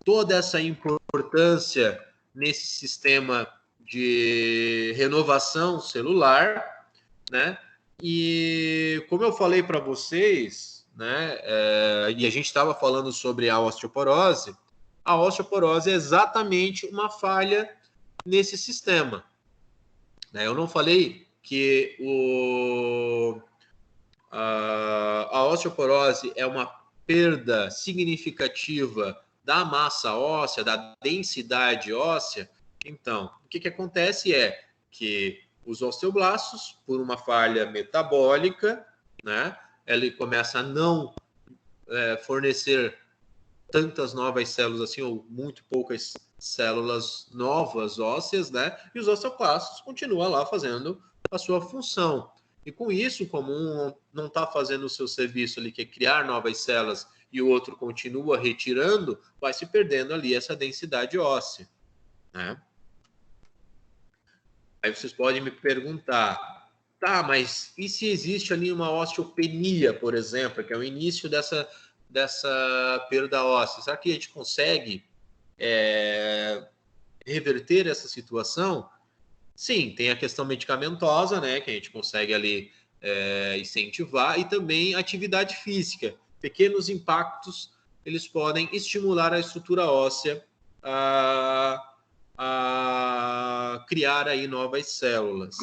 toda essa importância nesse sistema de renovação celular, né? E como eu falei para vocês, né, e a gente estava falando sobre a osteoporose é exatamente uma falha nesse sistema. Né? Eu não falei que a osteoporose é uma perda significativa da massa óssea, da densidade óssea. Então, o que acontece é que os osteoblastos, por uma falha metabólica, né, ele começa a não fornecer tantas novas células assim, ou muito poucas células novas ósseas, né? E os osteoclastos continuam lá fazendo a sua função. E com isso, como um não está fazendo o seu serviço ali, que é criar novas células, e o outro continua retirando, vai se perdendo ali essa densidade óssea, né? Aí vocês podem me perguntar, tá, mas e se existe ali uma osteopenia, por exemplo, que é o início dessa perda óssea? Será que a gente consegue reverter essa situação? Sim, tem a questão medicamentosa, né, que a gente consegue ali incentivar, e também atividade física. Pequenos impactos, eles podem estimular a estrutura óssea a criar aí novas células,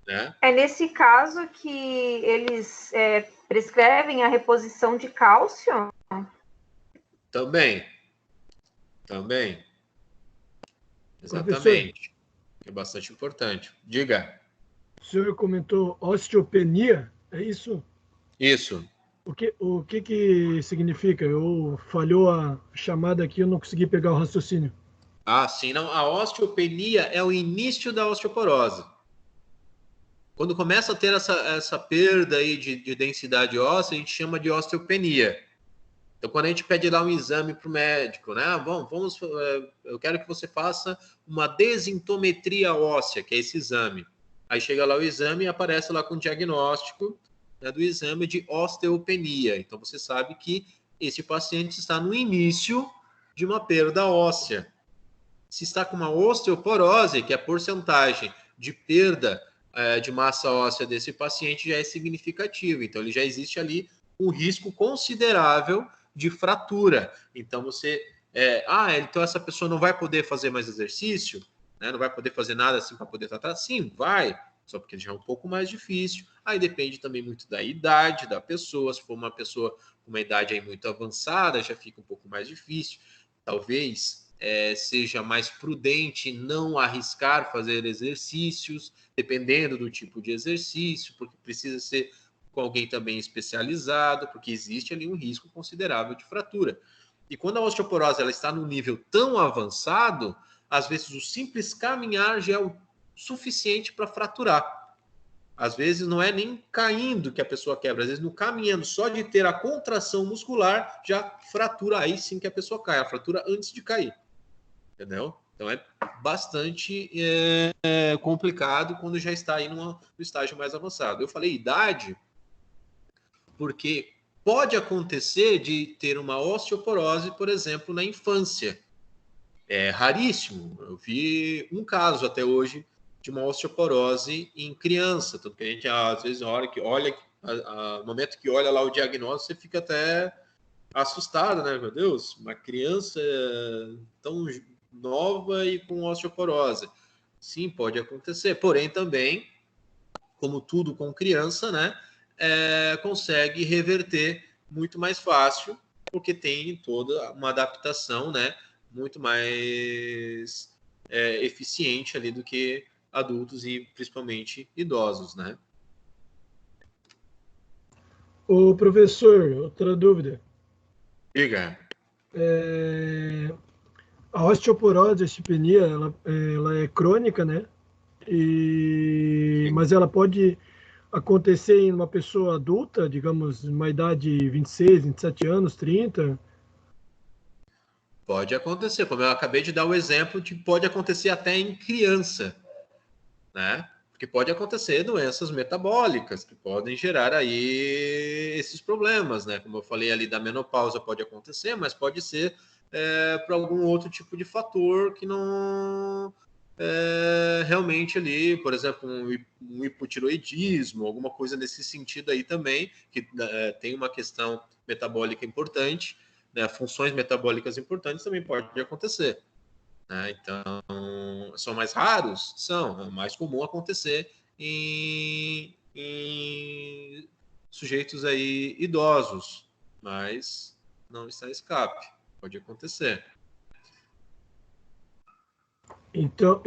né? É nesse caso que eles prescrevem a reposição de cálcio? Também. Exatamente. É bastante importante. Diga. O senhor comentou osteopenia, é isso? Isso. O que significa? Falhou a chamada aqui, eu não consegui pegar o raciocínio. Ah, sim. Não, a osteopenia é o início da osteoporose. Quando começa a ter essa perda aí de densidade óssea, a gente chama de osteopenia. Então, quando a gente pede lá um exame para o médico, né? Eu quero que você faça uma densitometria óssea, que é esse exame. Aí chega lá o exame e aparece lá com o diagnóstico, né, do exame de osteopenia. Então, você sabe que esse paciente está no início de uma perda óssea. Se está com uma osteoporose, que é a porcentagem de perda de massa óssea desse paciente já é significativa. Então, ele já existe ali um risco considerável de fratura. Então, então essa pessoa não vai poder fazer mais exercício, né? Não vai poder fazer nada assim para poder tratar? Sim, vai, só porque já é um pouco mais difícil. Aí depende também muito da idade da pessoa. Se for uma pessoa com uma idade aí muito avançada, já fica um pouco mais difícil. Talvez seja mais prudente, não arriscar fazer exercícios, dependendo do tipo de exercício, porque precisa ser com alguém também especializado, porque existe ali um risco considerável de fratura. E quando a osteoporose ela está num nível tão avançado, às vezes o simples caminhar já é o suficiente para fraturar. Às vezes não é nem caindo que a pessoa quebra, às vezes no caminhando, só de ter a contração muscular, já fratura, aí sim que a pessoa cai, a fratura antes de cair. Entendeu? Então é bastante complicado quando já está aí no estágio mais avançado. Eu falei idade porque pode acontecer de ter uma osteoporose, por exemplo, na infância. É raríssimo. Eu vi um caso até hoje de uma osteoporose em criança. Tanto que a gente, às vezes, na hora que olha, no momento que olha lá o diagnóstico, você fica até assustado, né? Meu Deus, uma criança tão nova e com osteoporose. Sim, pode acontecer. Porém, também, como tudo com criança, né? Consegue reverter muito mais fácil, porque tem toda uma adaptação, né? Muito mais eficiente ali do que adultos e principalmente idosos, né? Ô, professor, outra dúvida. Diga. A osteoporose, a osteopenia, ela é crônica, né? Mas ela pode acontecer em uma pessoa adulta, digamos, uma idade de 26, 27 anos, 30? Pode acontecer, como eu acabei de dar o exemplo de pode acontecer até em criança, né? Porque pode acontecer doenças metabólicas que podem gerar aí esses problemas, né? Como eu falei ali da menopausa pode acontecer, mas pode ser por algum outro tipo de fator que não realmente ali, por exemplo, um hipotiroidismo, alguma coisa nesse sentido aí também, que tem uma questão metabólica importante, né? Funções metabólicas importantes também pode acontecer. Né? Então, são mais raros? São. É mais comum acontecer em sujeitos aí idosos, mas não está em escape. Pode acontecer. Então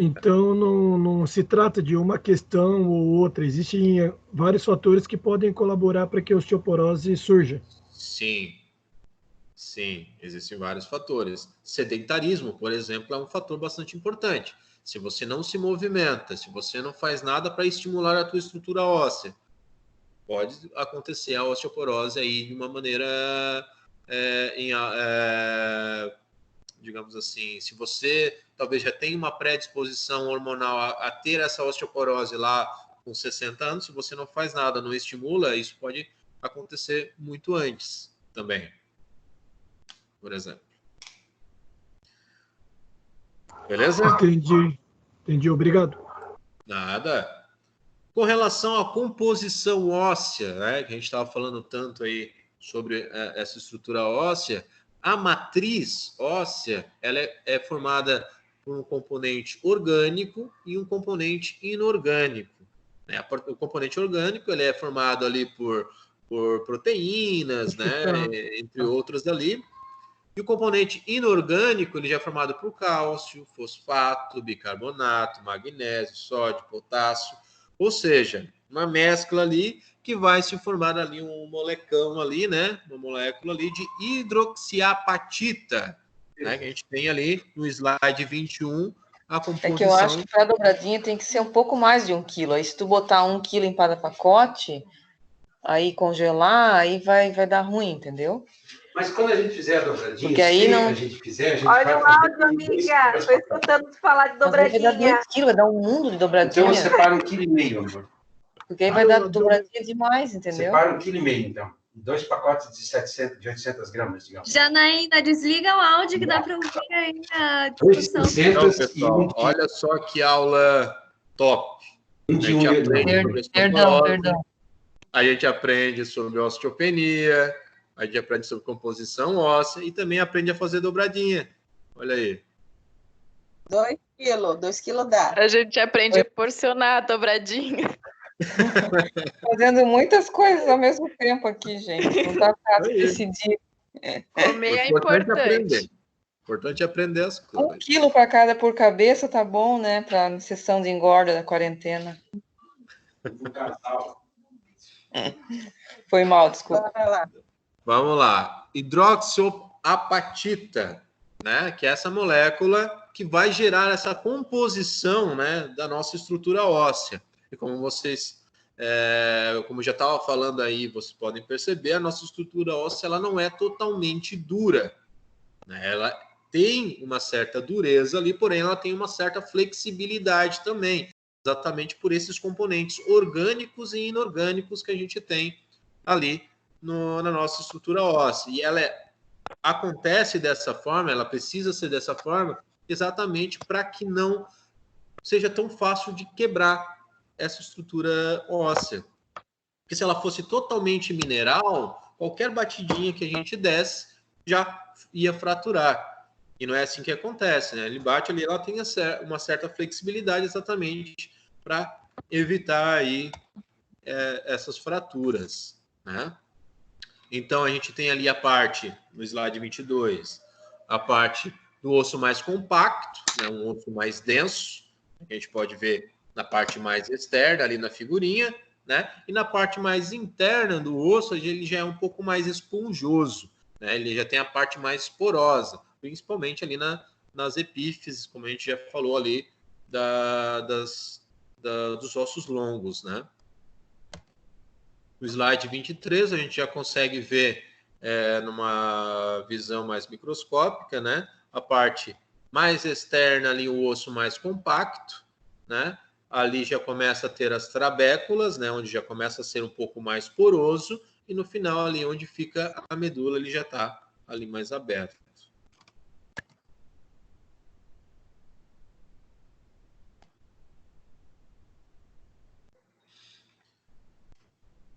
não se trata de uma questão ou outra. Existem vários fatores que podem colaborar para que a osteoporose surja. Sim. Sim, existem vários fatores. Sedentarismo, por exemplo, é um fator bastante importante. Se você não se movimenta, se você não faz nada para estimular a tua estrutura óssea, pode acontecer a osteoporose aí de uma maneira, digamos assim, se você talvez já tem uma predisposição hormonal a ter essa osteoporose lá com 60 anos, se você não faz nada, não estimula, isso pode acontecer muito antes também. Por exemplo. Beleza? Entendi, obrigado. Nada. Com relação à composição óssea, né, que a gente estava falando tanto aí sobre essa estrutura óssea, a matriz óssea ela é formada por um componente orgânico e um componente inorgânico. Né? O componente orgânico ele é formado ali por proteínas, né, entre outras ali. E o componente inorgânico ele já é formado por cálcio, fosfato, bicarbonato, magnésio, sódio, potássio, ou seja, uma mescla ali que vai se formar ali um molecão ali, né? Uma molécula ali de hidroxiapatita, né? Que a gente tem ali no slide 21 a composição. É que eu acho que para a dobradinha tem que ser um pouco mais de 1 quilo. Aí se tu botar 1 quilo em cada pacote, aí congelar, aí vai dar ruim, entendeu? Mas quando a gente fizer a dobradinha, porque aí não... a gente fizer, a gente olha o áudio, amiga. Estou escutando tu falar de dobradinha. Vai dar 2 quilos, vai dar um mundo de dobradinha. Então, separa 1,5 kg, amor. Porque aí vai dar dobradinha demais, entendeu? Separa 1,5 kg, então. 2 pacotes de 800 gramas, digamos. Janaína, desliga o áudio que dá para ouvir aí a discussão. Então, pessoal, olha só que aula top. Perdão. A gente aprende sobre osteopenia, a gente aprende sobre composição óssea e também aprende a fazer dobradinha. Olha aí. 2 quilos dá. A gente aprende a porcionar a dobradinha. Fazendo muitas coisas ao mesmo tempo aqui, gente. Não tá fácil decidir. Comer é importante. importante é aprender as coisas. 1 quilo para cada por cabeça tá bom, né? Para sessão de engorda da quarentena. Foi mal, desculpa. Vamos lá. Hidroxiapatita, né? Que é essa molécula que vai gerar essa composição, né, da nossa estrutura óssea. E como vocês, como já estava falando aí, vocês podem perceber, a nossa estrutura óssea ela não é totalmente dura, né? Ela tem uma certa dureza ali, porém ela tem uma certa flexibilidade também, exatamente por esses componentes orgânicos e inorgânicos que a gente tem ali na nossa estrutura óssea. E ela acontece dessa forma, ela precisa ser dessa forma, exatamente para que não seja tão fácil de quebrar essa estrutura óssea. Porque se ela fosse totalmente mineral, qualquer batidinha que a gente desse já ia fraturar. E não é assim que acontece, né? Ele bate ali, ela tem uma certa flexibilidade exatamente para evitar aí essas fraturas, né? Então, a gente tem ali a parte, no slide 22, a parte do osso mais compacto, né? Um osso mais denso, que a gente pode ver na parte mais externa, ali na figurinha, né? E na parte mais interna do osso, ele já é um pouco mais esponjoso, né? Ele já tem a parte mais porosa, principalmente ali nas epífises, como a gente já falou ali, dos ossos longos, né? No slide 23, a gente já consegue ver numa visão mais microscópica, né? A parte mais externa ali, o osso mais compacto, né? Ali já começa a ter as trabéculas, né? Onde já começa a ser um pouco mais poroso, e no final ali onde fica a medula, ele já está ali mais aberto.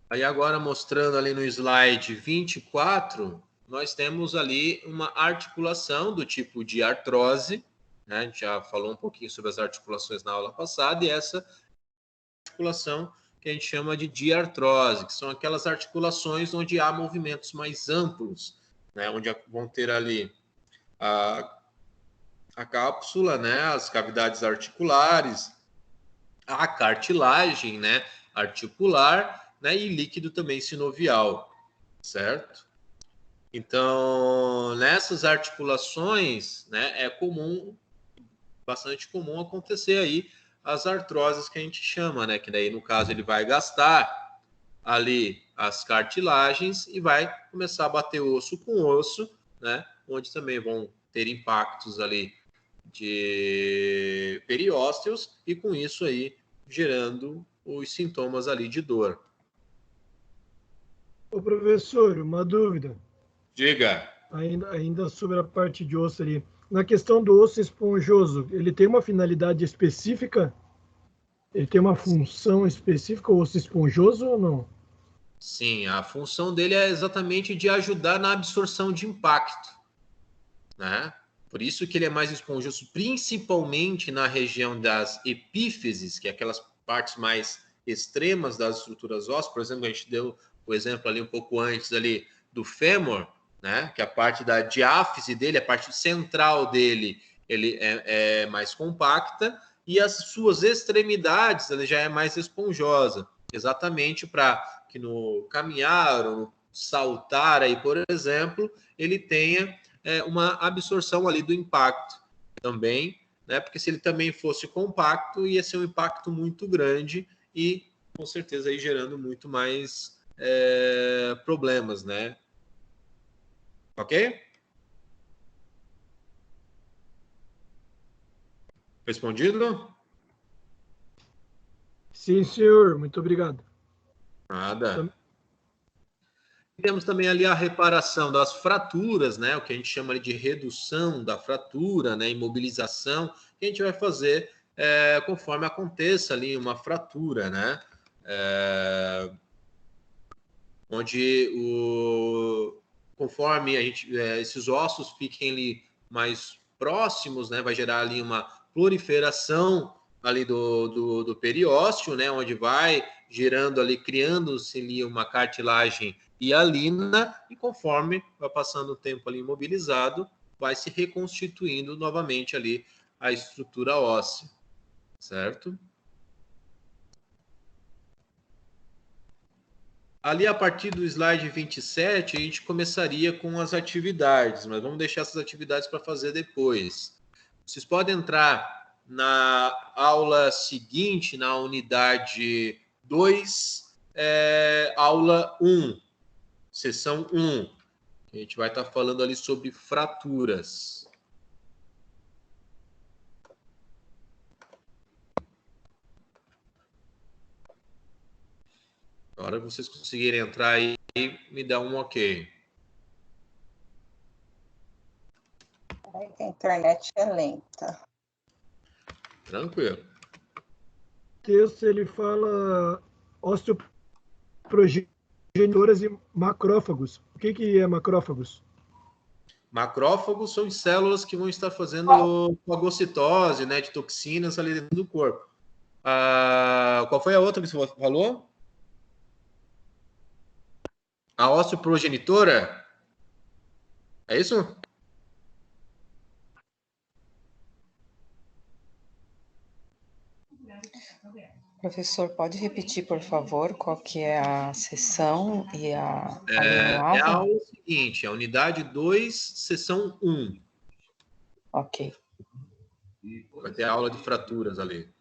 Aí agora mostrando ali no slide 24, nós temos ali uma articulação do tipo de artrose, né? A gente já falou um pouquinho sobre as articulações na aula passada, e essa articulação que a gente chama de diartrose, que são aquelas articulações onde há movimentos mais amplos, né? Onde vão ter ali a cápsula, né? As cavidades articulares, a cartilagem, né? Articular, né, e líquido também sinovial, certo? Então, nessas articulações, né, bastante comum acontecer aí as artroses que a gente chama, né, que daí no caso ele vai gastar ali as cartilagens e vai começar a bater osso com osso, né, onde também vão ter impactos ali de periósteos e com isso aí gerando os sintomas ali de dor. Ô, professor, uma dúvida. Diga. Ainda sobre a parte de osso ali. Na questão do osso esponjoso, ele tem uma finalidade específica? Ele tem uma função específica, o osso esponjoso, ou não? Sim, a função dele é exatamente de ajudar na absorção de impacto, né? Por isso que ele é mais esponjoso, principalmente na região das epífises, que é aquelas partes mais extremas das estruturas ósseas. Por exemplo, a gente deu o exemplo ali um pouco antes ali do fêmur, né? Que a parte da diáfise dele, a parte central dele, ele é mais compacta, e as suas extremidades ela já é mais esponjosa, exatamente para que no caminhar ou no saltar aí, por exemplo, ele tenha uma absorção ali do impacto também, né? Porque se ele também fosse compacto, ia ser um impacto muito grande e com certeza aí gerando muito mais problemas, né? Ok? Respondido? Sim, senhor. Muito obrigado. Nada. Temos também ali a reparação das fraturas, né? O que a gente chama de redução da fratura, né? Imobilização, que a gente vai fazer conforme aconteça ali uma fratura, né? Onde conforme esses ossos fiquem ali mais próximos, né? Vai gerar ali uma proliferação ali do periósteo, né? Onde vai gerando ali, criando-se ali uma cartilagem hialina, e conforme vai passando o tempo ali imobilizado, vai se reconstituindo novamente ali a estrutura óssea, certo? Ali, a partir do slide 27, a gente começaria com as atividades, mas vamos deixar essas atividades para fazer depois. Vocês podem entrar na aula seguinte, na unidade 2, aula 1, sessão 1. A gente vai estar falando ali sobre fraturas. Na hora que vocês conseguirem entrar aí, me dá um ok. A internet é lenta. Tranquilo. O texto ele fala osteoprogenitoras e macrófagos. O que é macrófagos? Macrófagos são as células que vão estar fazendo fagocitose, né, de toxinas ali dentro do corpo. Qual foi a outra que você falou? A osteoprogenitora? É isso? Professor, pode repetir, por favor, qual que é a sessão e a aula seguinte, a unidade 2, sessão 1. Ok. Vai ter a aula de fraturas ali.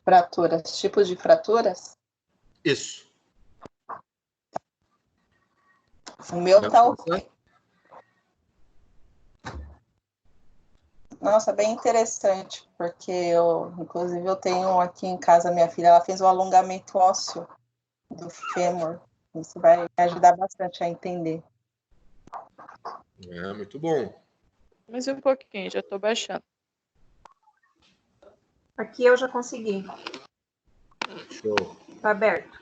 Fraturas, tipos de fraturas? Isso. O meu tá ok. Nossa, bem interessante, porque inclusive, eu tenho aqui em casa, minha filha, ela fez o alongamento ósseo do fêmur. Isso vai me ajudar bastante a entender. Muito bom. Mais um pouquinho, já estou baixando. Aqui eu já consegui. Show. Tá aberto.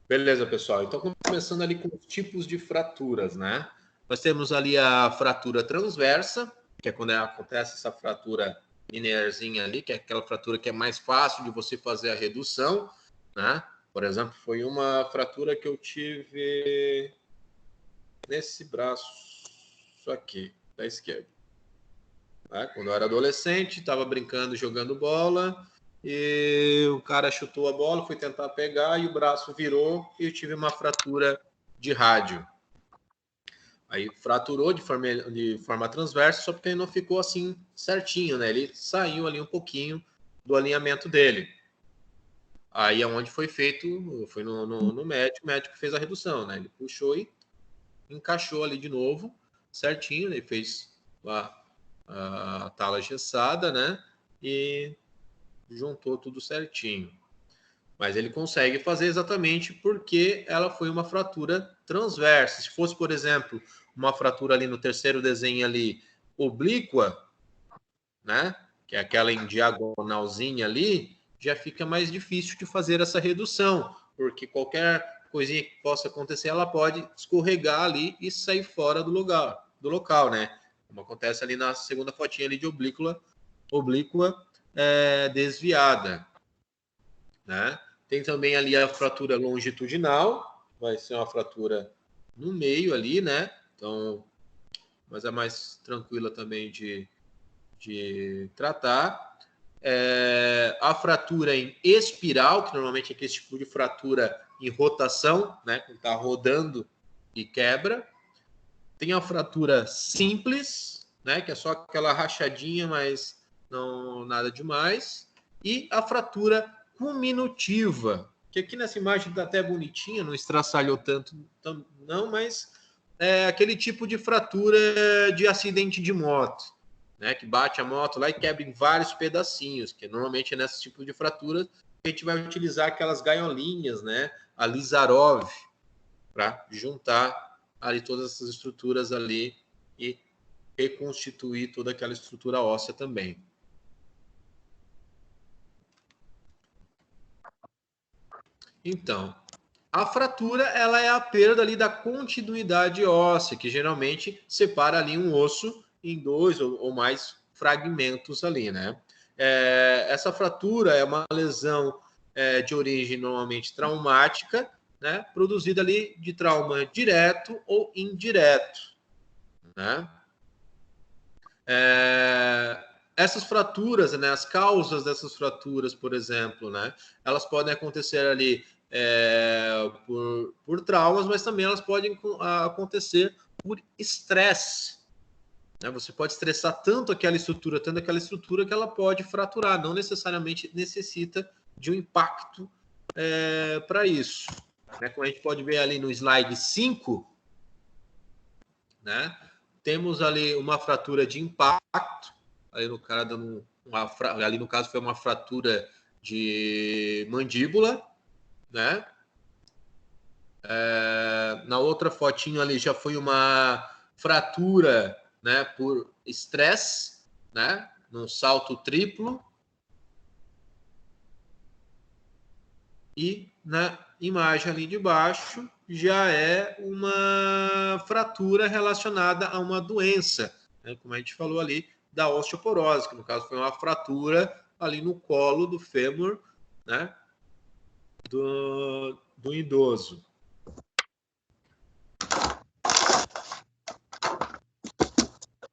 Beleza, pessoal. Então, começando ali com os tipos de fraturas, né? Nós temos ali a fratura transversa, que é quando acontece essa fratura linearzinha ali, que é aquela fratura que é mais fácil de você fazer a redução, né? Por exemplo, foi uma fratura que eu tive nesse braço aqui, da esquerda. Tá? Quando eu era adolescente, estava brincando, jogando bola, e o cara chutou a bola, foi tentar pegar, e o braço virou, e eu tive uma fratura de rádio. Aí fraturou de forma transversa, só porque ele não ficou assim certinho, né? Ele saiu ali um pouquinho do alinhamento dele. Aí é onde foi feito, foi no médico, o médico fez a redução, né? Ele puxou e encaixou ali de novo, certinho, ele fez a tala engessada, né? E juntou tudo certinho. Mas ele consegue fazer exatamente porque ela foi uma fratura transversa. Se fosse, por exemplo, uma fratura ali no terceiro desenho ali, oblíqua, né? Que é aquela em diagonalzinha ali, já fica mais difícil de fazer essa redução, porque qualquer coisinha que possa acontecer, ela pode escorregar ali e sair fora do local, né? Como acontece ali na segunda fotinha ali de oblíqua desviada, né? Tem também ali a fratura longitudinal, vai ser uma fratura no meio ali, né? Então, mas é mais tranquila também de tratar. A fratura em espiral, que normalmente é aquele tipo de fratura em rotação, né? Que está rodando e quebra. Tem a fratura simples, né? Que é só aquela rachadinha, mas não nada demais. E a fratura cominutiva, que aqui nessa imagem está até bonitinha, não estraçalhou tanto, não, mas é aquele tipo de fratura de acidente de moto, né, que bate a moto lá e quebra em vários pedacinhos, que normalmente é nesse tipo de fratura a gente vai utilizar aquelas gaiolinhas, né? A Lizarov, para juntar ali todas essas estruturas ali e reconstituir toda aquela estrutura óssea também. Então, a fratura, ela é a perda ali da continuidade óssea, que geralmente separa ali um osso em 2 ou mais fragmentos ali, né? Essa fratura é uma lesão de origem normalmente traumática, né? Produzida ali de trauma direto ou indireto, né? Essas fraturas, né? As causas dessas fraturas, por exemplo, né? Elas podem acontecer ali por traumas, mas também elas podem acontecer por estresse. Né? Você pode estressar tanto aquela estrutura, que ela pode fraturar. Não necessariamente necessita de um impacto para isso. Né? Como a gente pode ver ali no slide 5, né? Temos ali uma fratura de impacto. Ali no cara dando ali no caso foi uma fratura de mandíbula, né? Na outra fotinho ali já foi uma fratura, né, por estresse, né, num salto triplo. E na imagem ali de baixo já é uma fratura relacionada a uma doença, né, como a gente falou ali, da osteoporose, que no caso foi uma fratura ali no colo do fêmur, né, do idoso.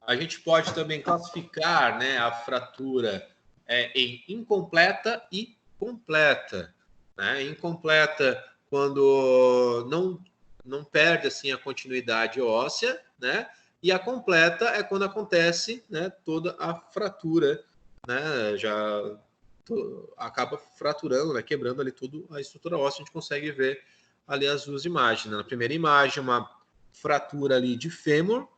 A gente pode também classificar, né, a fratura em incompleta e completa. Né? Incompleta quando não perde assim, a continuidade óssea, né? E a completa é quando acontece, né, toda a fratura, né? Já acaba fraturando, né, quebrando ali tudo a estrutura óssea. A gente consegue ver ali as duas imagens. Né? Na primeira imagem, uma fratura ali de fêmur,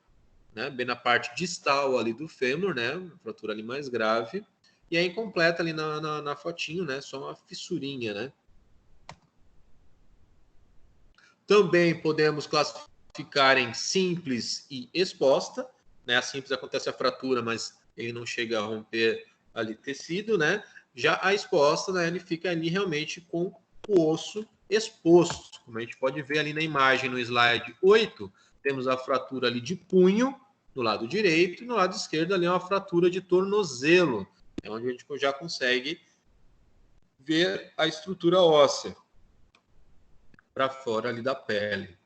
né, bem na parte distal ali do fêmur, né, uma fratura ali mais grave, e a incompleta ali na fotinho, né, só uma fissurinha, né. Também podemos classificar em simples e exposta, né, a simples acontece a fratura, mas ele não chega a romper ali tecido, né, já a exposta, né, ele fica ali realmente com o osso exposto, como a gente pode ver ali na imagem no slide 8, temos a fratura ali de punho, no lado direito, e no lado esquerdo ali é uma fratura de tornozelo, é onde a gente já consegue ver a estrutura óssea para fora ali da pele.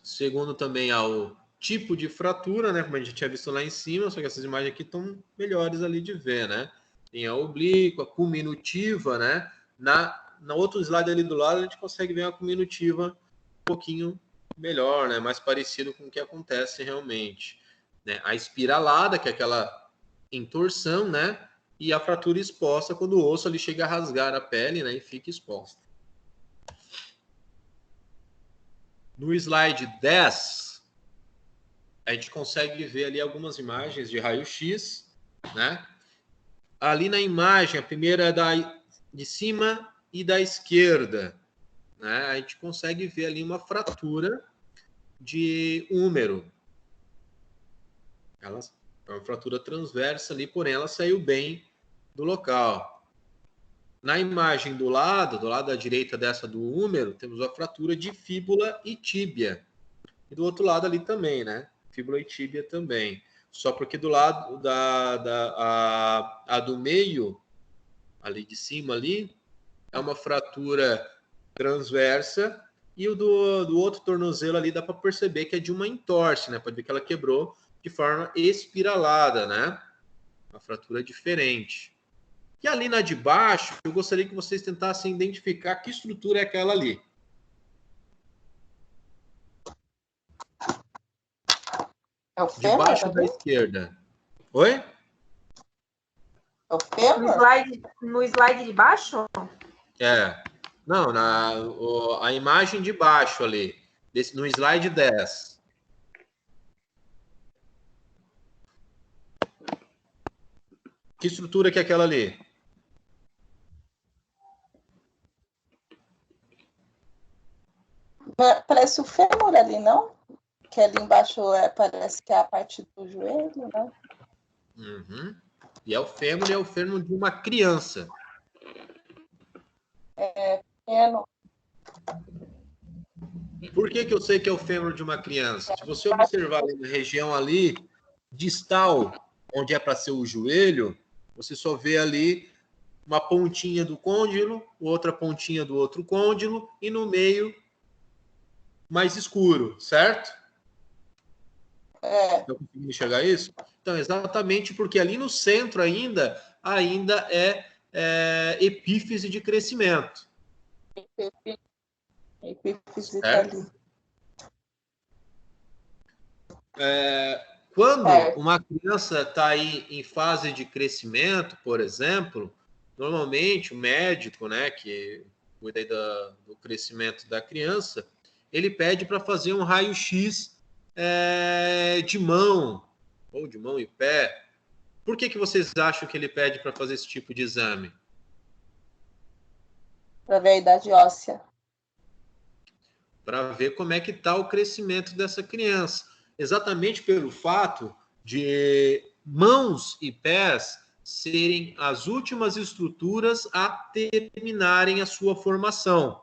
Segundo também ao tipo de fratura, né, como a gente tinha visto lá em cima, só que essas imagens aqui estão melhores ali de ver, né? Tem a oblíqua, a cominutiva, né? Na outro slide ali do lado, a gente consegue ver a cominutiva um pouquinho melhor, né? Mais parecido com o que acontece realmente. Né? A espiralada, que é aquela intorsão, né? E a fratura exposta, quando o osso ali chega a rasgar a pele, né? E fica exposta. No slide 10, a gente consegue ver ali algumas imagens de raio-x, né? Ali na imagem, a primeira é de cima e da esquerda, né? A gente consegue ver ali uma fratura de húmero. Ela é uma fratura transversa ali, porém ela saiu bem do local. Na imagem do lado da direita dessa do húmero, temos a fratura de fíbula e tíbia. E do outro lado ali também, né? Fíbula e tíbia também. Só porque do lado a do meio, ali de cima ali, é uma fratura transversa, e o do outro tornozelo ali dá para perceber que é de uma entorse, né? Pode ver que ela quebrou de forma espiralada, né? Uma fratura diferente. E ali na de baixo, eu gostaria que vocês tentassem identificar que estrutura é aquela ali. É o fêmur? De baixo da esquerda. Oi? É o fêmur? No slide de baixo? Não, a imagem de baixo ali, no slide 10. Que estrutura que é aquela ali? Parece o fêmur ali, não? Que ali embaixo parece que é a parte do joelho, né? Uhum. E é o fêmur de uma criança. É pequeno. Por que eu sei que é o fêmur de uma criança? Se você observar ali na região ali, distal, onde é para ser o joelho, você só vê ali uma pontinha do côndilo, outra pontinha do outro côndilo, e no meio, mais escuro, certo? Estão conseguindo enxergar isso? Então, exatamente porque ali no centro ainda é epífise de crescimento. Epífise tá ali. Quando uma criança está aí em fase de crescimento, por exemplo, normalmente o médico, né, que cuida aí do crescimento da criança, ele pede para fazer um raio-x de mão, ou de mão e pé. Por que vocês acham que ele pede para fazer esse tipo de exame? Para ver a idade óssea. Para ver como é que está o crescimento dessa criança. Exatamente pelo fato de mãos e pés serem as últimas estruturas a terminarem a sua formação.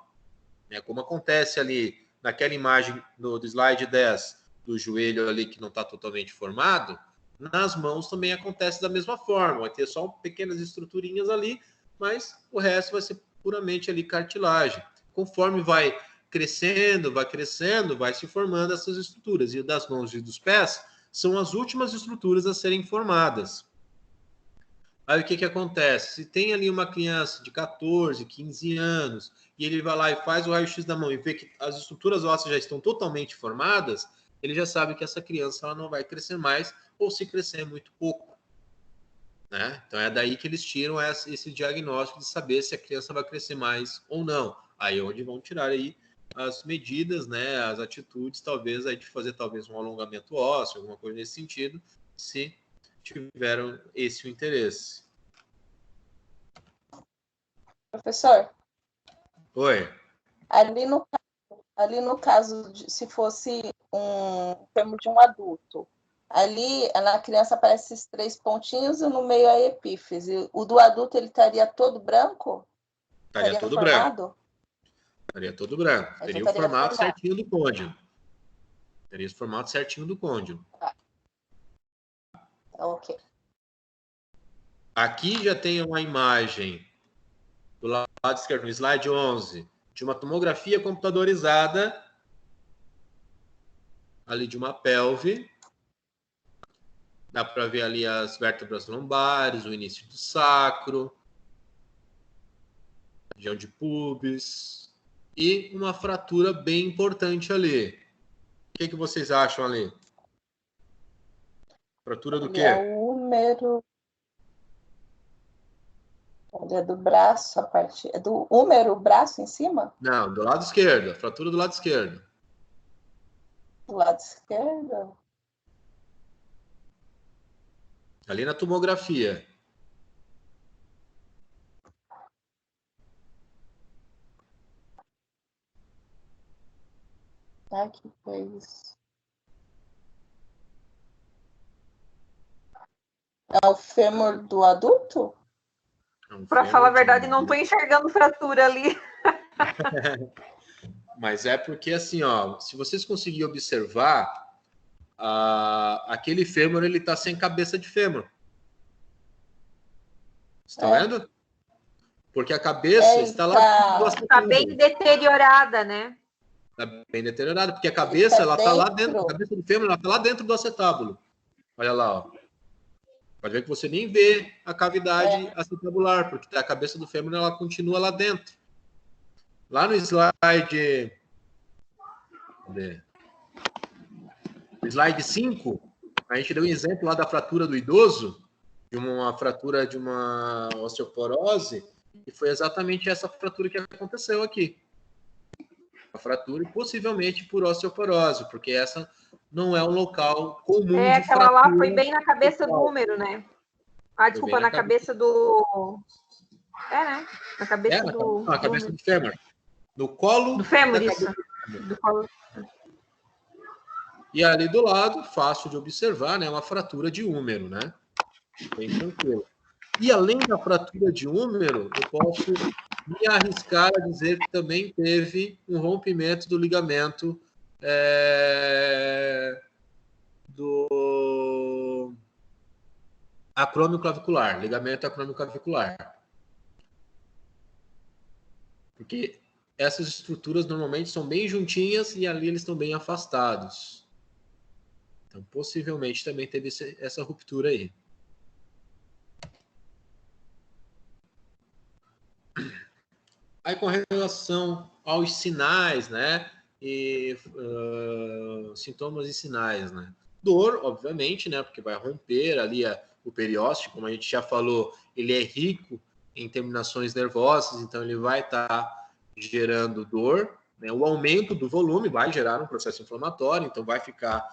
Como acontece ali naquela imagem do slide 10, do joelho ali que não está totalmente formado, nas mãos também acontece da mesma forma. Vai ter só pequenas estruturinhas ali, mas o resto vai ser puramente ali cartilagem. Conforme vai crescendo, vai se formando essas estruturas. E das mãos e dos pés são as últimas estruturas a serem formadas. Aí o que acontece? Se tem ali uma criança de 14, 15 anos, e ele vai lá e faz o raio-x da mão e vê que as estruturas ósseas já estão totalmente formadas, ele já sabe que essa criança ela não vai crescer mais, ou se crescer muito pouco. Né? Então é daí que eles tiram esse diagnóstico de saber se a criança vai crescer mais ou não. Aí é onde vão tirar aí as medidas, né, as atitudes, talvez, aí de fazer talvez um alongamento ósseo, alguma coisa nesse sentido, se tiveram esse interesse. Professor? Oi. Ali no caso, se fosse um termo de um adulto, ali na criança aparecem esses 3 pontinhos e no meio a epífise. O do adulto, ele estaria todo branco? Estaria todo formado? branco. Estaria todo branco. Teria o formato certinho do côndilo. Teria o formato certinho do côndilo. Ok. Aqui já tem uma imagem do lado esquerdo, no slide 11, de uma tomografia computadorizada ali de uma pelve. Dá para ver ali as vértebras lombares, o início do sacro, região de pubis e uma fratura bem importante ali. O que vocês acham ali? Fratura do quê? É o húmero. É do braço, a parte. É do húmero, o braço em cima? Não, do lado esquerdo. A fratura do lado esquerdo. Do lado esquerdo? Ali na tomografia. Ah, que foi isso? É o fêmur do adulto? Para falar a verdade, não estou enxergando fratura ali. Mas é porque, assim, ó, se vocês conseguirem observar, aquele fêmur, ele está sem cabeça de fêmur. Estão vendo? Porque a cabeça está lá... Está bem deteriorada, né? Está bem deteriorada, porque a cabeça, ela está lá dentro, a cabeça do fêmur, ela está lá dentro do acetábulo. Olha lá, ó. Pode ver que você nem vê a cavidade acetabular, porque a cabeça do fêmur, ela continua lá dentro. Lá no slide... No slide 5, a gente deu um exemplo lá da fratura do idoso, de uma fratura de uma osteoporose, e foi exatamente essa fratura que aconteceu aqui. A fratura, possivelmente por osteoporose, porque essa não é um local comum de aquela fratura. lá foi bem na cabeça do húmero, né? Ah, desculpa, na cabeça do... né? Na cabeça do... Na cabeça do fêmur. No colo do fêmur, da isso. Do colo. E ali do lado, fácil de observar, né? Uma fratura de húmero, né? Bem tranquilo. E além da fratura de húmero, eu posso me arriscar a dizer que também teve um rompimento do ligamento do acromioclavicular, ligamento acromioclavicular. Porque essas estruturas normalmente são bem juntinhas e ali eles estão bem afastados. Então, possivelmente também teve essa ruptura aí. Aí, com relação aos sinais, né? E sintomas e sinais, né? Dor, obviamente, né? Porque vai romper ali o periósteo, como a gente já falou, ele é rico em terminações nervosas, então ele vai estar gerando dor, né? O aumento do volume vai gerar um processo inflamatório, então vai ficar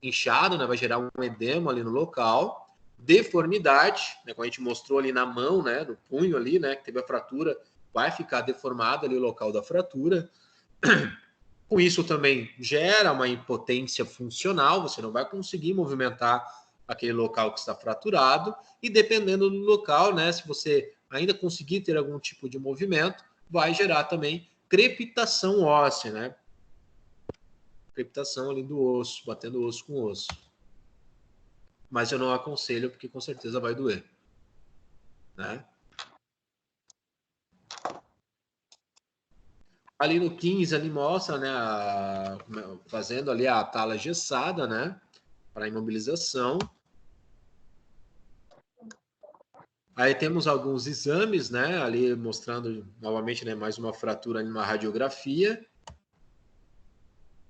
inchado, né? Vai gerar um edema ali no local. Deformidade, né? Como a gente mostrou ali na mão, né? No punho ali, né? Que teve a fratura, vai ficar deformado ali o local da fratura. Com isso também gera uma impotência funcional, você não vai conseguir movimentar aquele local que está fraturado, e dependendo do local, né, se você ainda conseguir ter algum tipo de movimento, vai gerar também crepitação óssea, né? Crepitação ali do osso, batendo osso com osso. Mas eu não aconselho, porque com certeza vai doer, né? Ali no 15, ali mostra, né, fazendo ali a tala engessada, né, para imobilização. Aí temos alguns exames, né, ali mostrando novamente, né, mais uma fratura ali numa radiografia.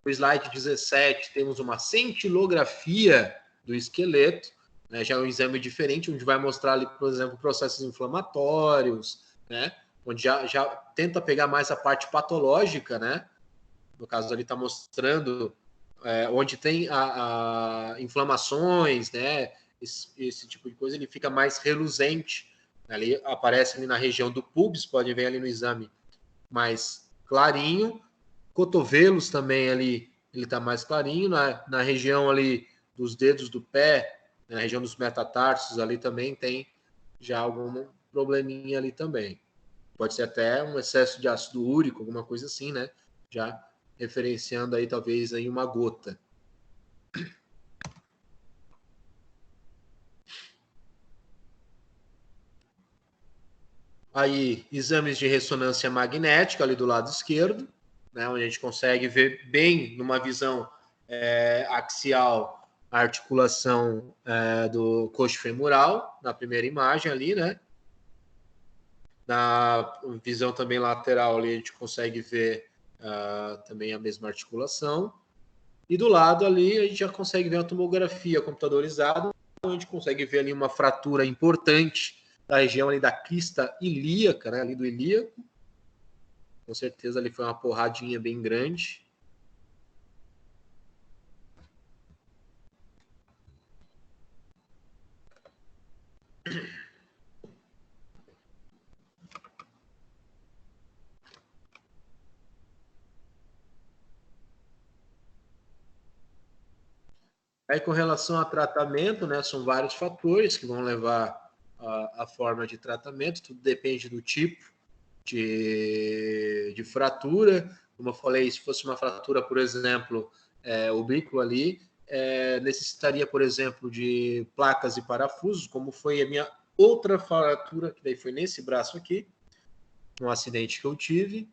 No slide 17 temos uma cintilografia do esqueleto, né, já é um exame diferente, onde vai mostrar ali, por exemplo, processos inflamatórios, né, onde já tenta pegar mais a parte patológica, né? No caso ali está mostrando onde tem inflamações, né? Esse tipo de coisa, ele fica mais reluzente. Ali aparece ali na região do pubis, podem ver ali no exame mais clarinho. Cotovelos também ali, ele está mais clarinho. Na região ali dos dedos do pé, na região dos metatarsos ali também tem já algum probleminha ali também. Pode ser até um excesso de ácido úrico, alguma coisa assim, né? Já referenciando aí talvez aí uma gota. Aí, exames de ressonância magnética ali do lado esquerdo, né? Onde a gente consegue ver bem, numa visão axial, a articulação do coxo femoral, na primeira imagem ali, né? Na visão também lateral ali, a gente consegue ver também a mesma articulação. E do lado ali, a gente já consegue ver a tomografia computadorizada, onde a gente consegue ver ali uma fratura importante da região ali da crista ilíaca, né? Ali do ilíaco. Com certeza ali foi uma porradinha bem grande. Aí, com relação a tratamento, né, são vários fatores que vão levar a forma de tratamento, tudo depende do tipo de fratura. Como eu falei, se fosse uma fratura, por exemplo, oblíqua ali, necessitaria, por exemplo, de placas e parafusos, como foi a minha outra fratura, que daí foi nesse braço aqui, um acidente que eu tive.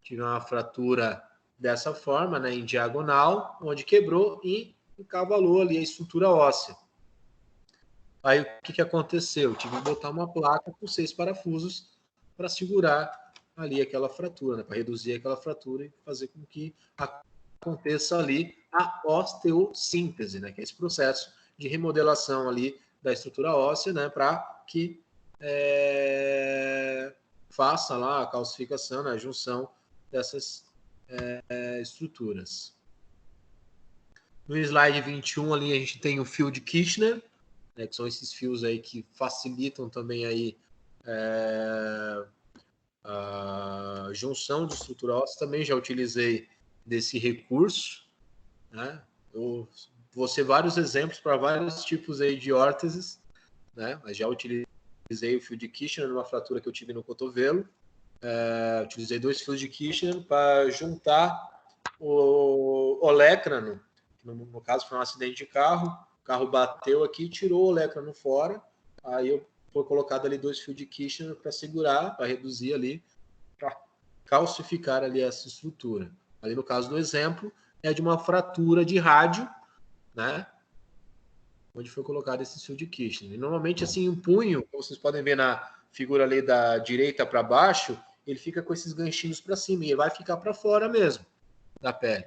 Tive uma fratura dessa forma, né, em diagonal, onde quebrou e encavalou ali a estrutura óssea. Aí o que aconteceu? Eu tive que botar uma placa com 6 parafusos para segurar ali aquela fratura, né? Para reduzir aquela fratura e fazer com que aconteça ali a osteossíntese, né? Que é esse processo de remodelação ali da estrutura óssea, né? Para que faça lá a calcificação, né? A junção dessas estruturas. No slide 21 ali a gente tem o fio de Kirchner, né, que são esses fios aí que facilitam também aí a junção de estrutura óssea. Também já utilizei desse recurso, né? Eu vou ser vários exemplos para vários tipos aí de órteses, né? Mas já utilizei o fio de Kirchner numa fratura que eu tive no cotovelo. Utilizei 2 fios de Kirchner para juntar o olécrano. No caso, foi um acidente de carro. O carro bateu aqui e tirou o olécrano fora. Aí foi colocado ali 2 fios de Kirchner para segurar, para reduzir ali, para calcificar ali essa estrutura. Ali no caso do exemplo, é de uma fratura de rádio, né? Onde foi colocado esse fio de Kirchner. E normalmente, assim, um punho, como vocês podem ver na figura ali da direita para baixo, ele fica com esses ganchinhos para cima e ele vai ficar para fora mesmo da pele.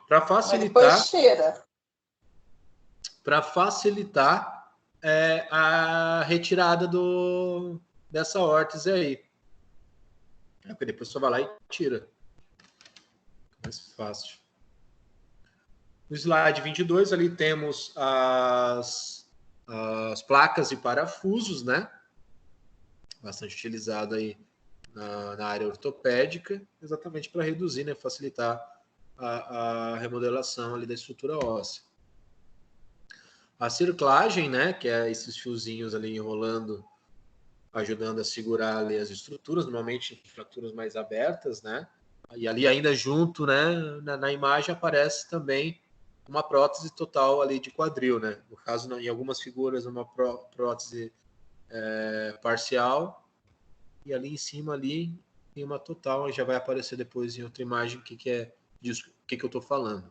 Para facilitar. Para facilitar a retirada dessa órtese aí. Porque depois você vai lá e tira. Mais fácil. No slide 22, ali temos as placas e parafusos, né? Bastante utilizado aí na área ortopédica, exatamente para reduzir, né? Facilitar a remodelação ali da estrutura óssea. A circlagem, né? Que é esses fiozinhos ali enrolando, ajudando a segurar ali as estruturas, normalmente fraturas mais abertas, né? E ali ainda junto, né? Na imagem aparece também uma prótese total ali de quadril, né? No caso, em algumas figuras, uma prótese parcial, e ali em cima ali tem uma total, já vai aparecer depois em outra imagem o que é disso, o que eu estou falando.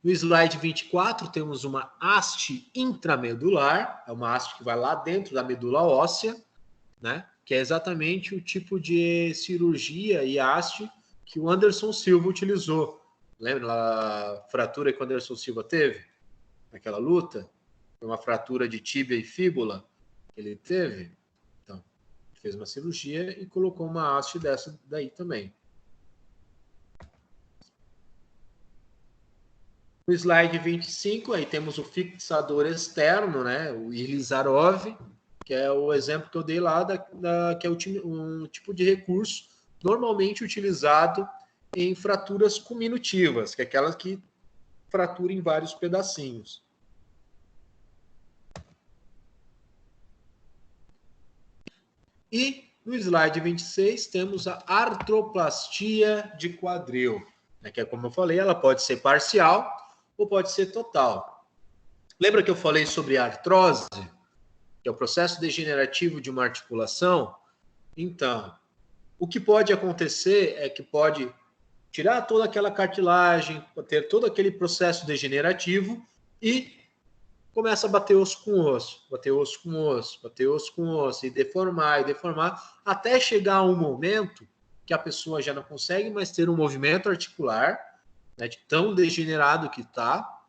No slide 24 temos uma haste intramedular, é uma haste que vai lá dentro da medula óssea, né? Que é exatamente o tipo de cirurgia e haste que o Anderson Silva utilizou. Lembra a fratura que o Anderson Silva teve? Naquela luta? Foi uma fratura de tíbia e fíbula que ele teve. Então, fez uma cirurgia e colocou uma haste dessa daí também. No slide 25, aí temos o fixador externo, né? O Ilizarov, que é o exemplo que eu dei lá, que é um tipo de recurso normalmente utilizado em fraturas cominutivas, que é aquelas que fraturam em vários pedacinhos. E no slide 26 temos a artroplastia de quadril, né, que é como eu falei, ela pode ser parcial ou pode ser total. Lembra que eu falei sobre a artrose, que é o processo degenerativo de uma articulação? Então, o que pode acontecer é que pode tirar toda aquela cartilagem, ter todo aquele processo degenerativo e começa a bater osso com osso, bater osso com osso, bater osso com osso, e deformar, até chegar a um momento que a pessoa já não consegue mais ter um movimento articular, né, de tão degenerado que está,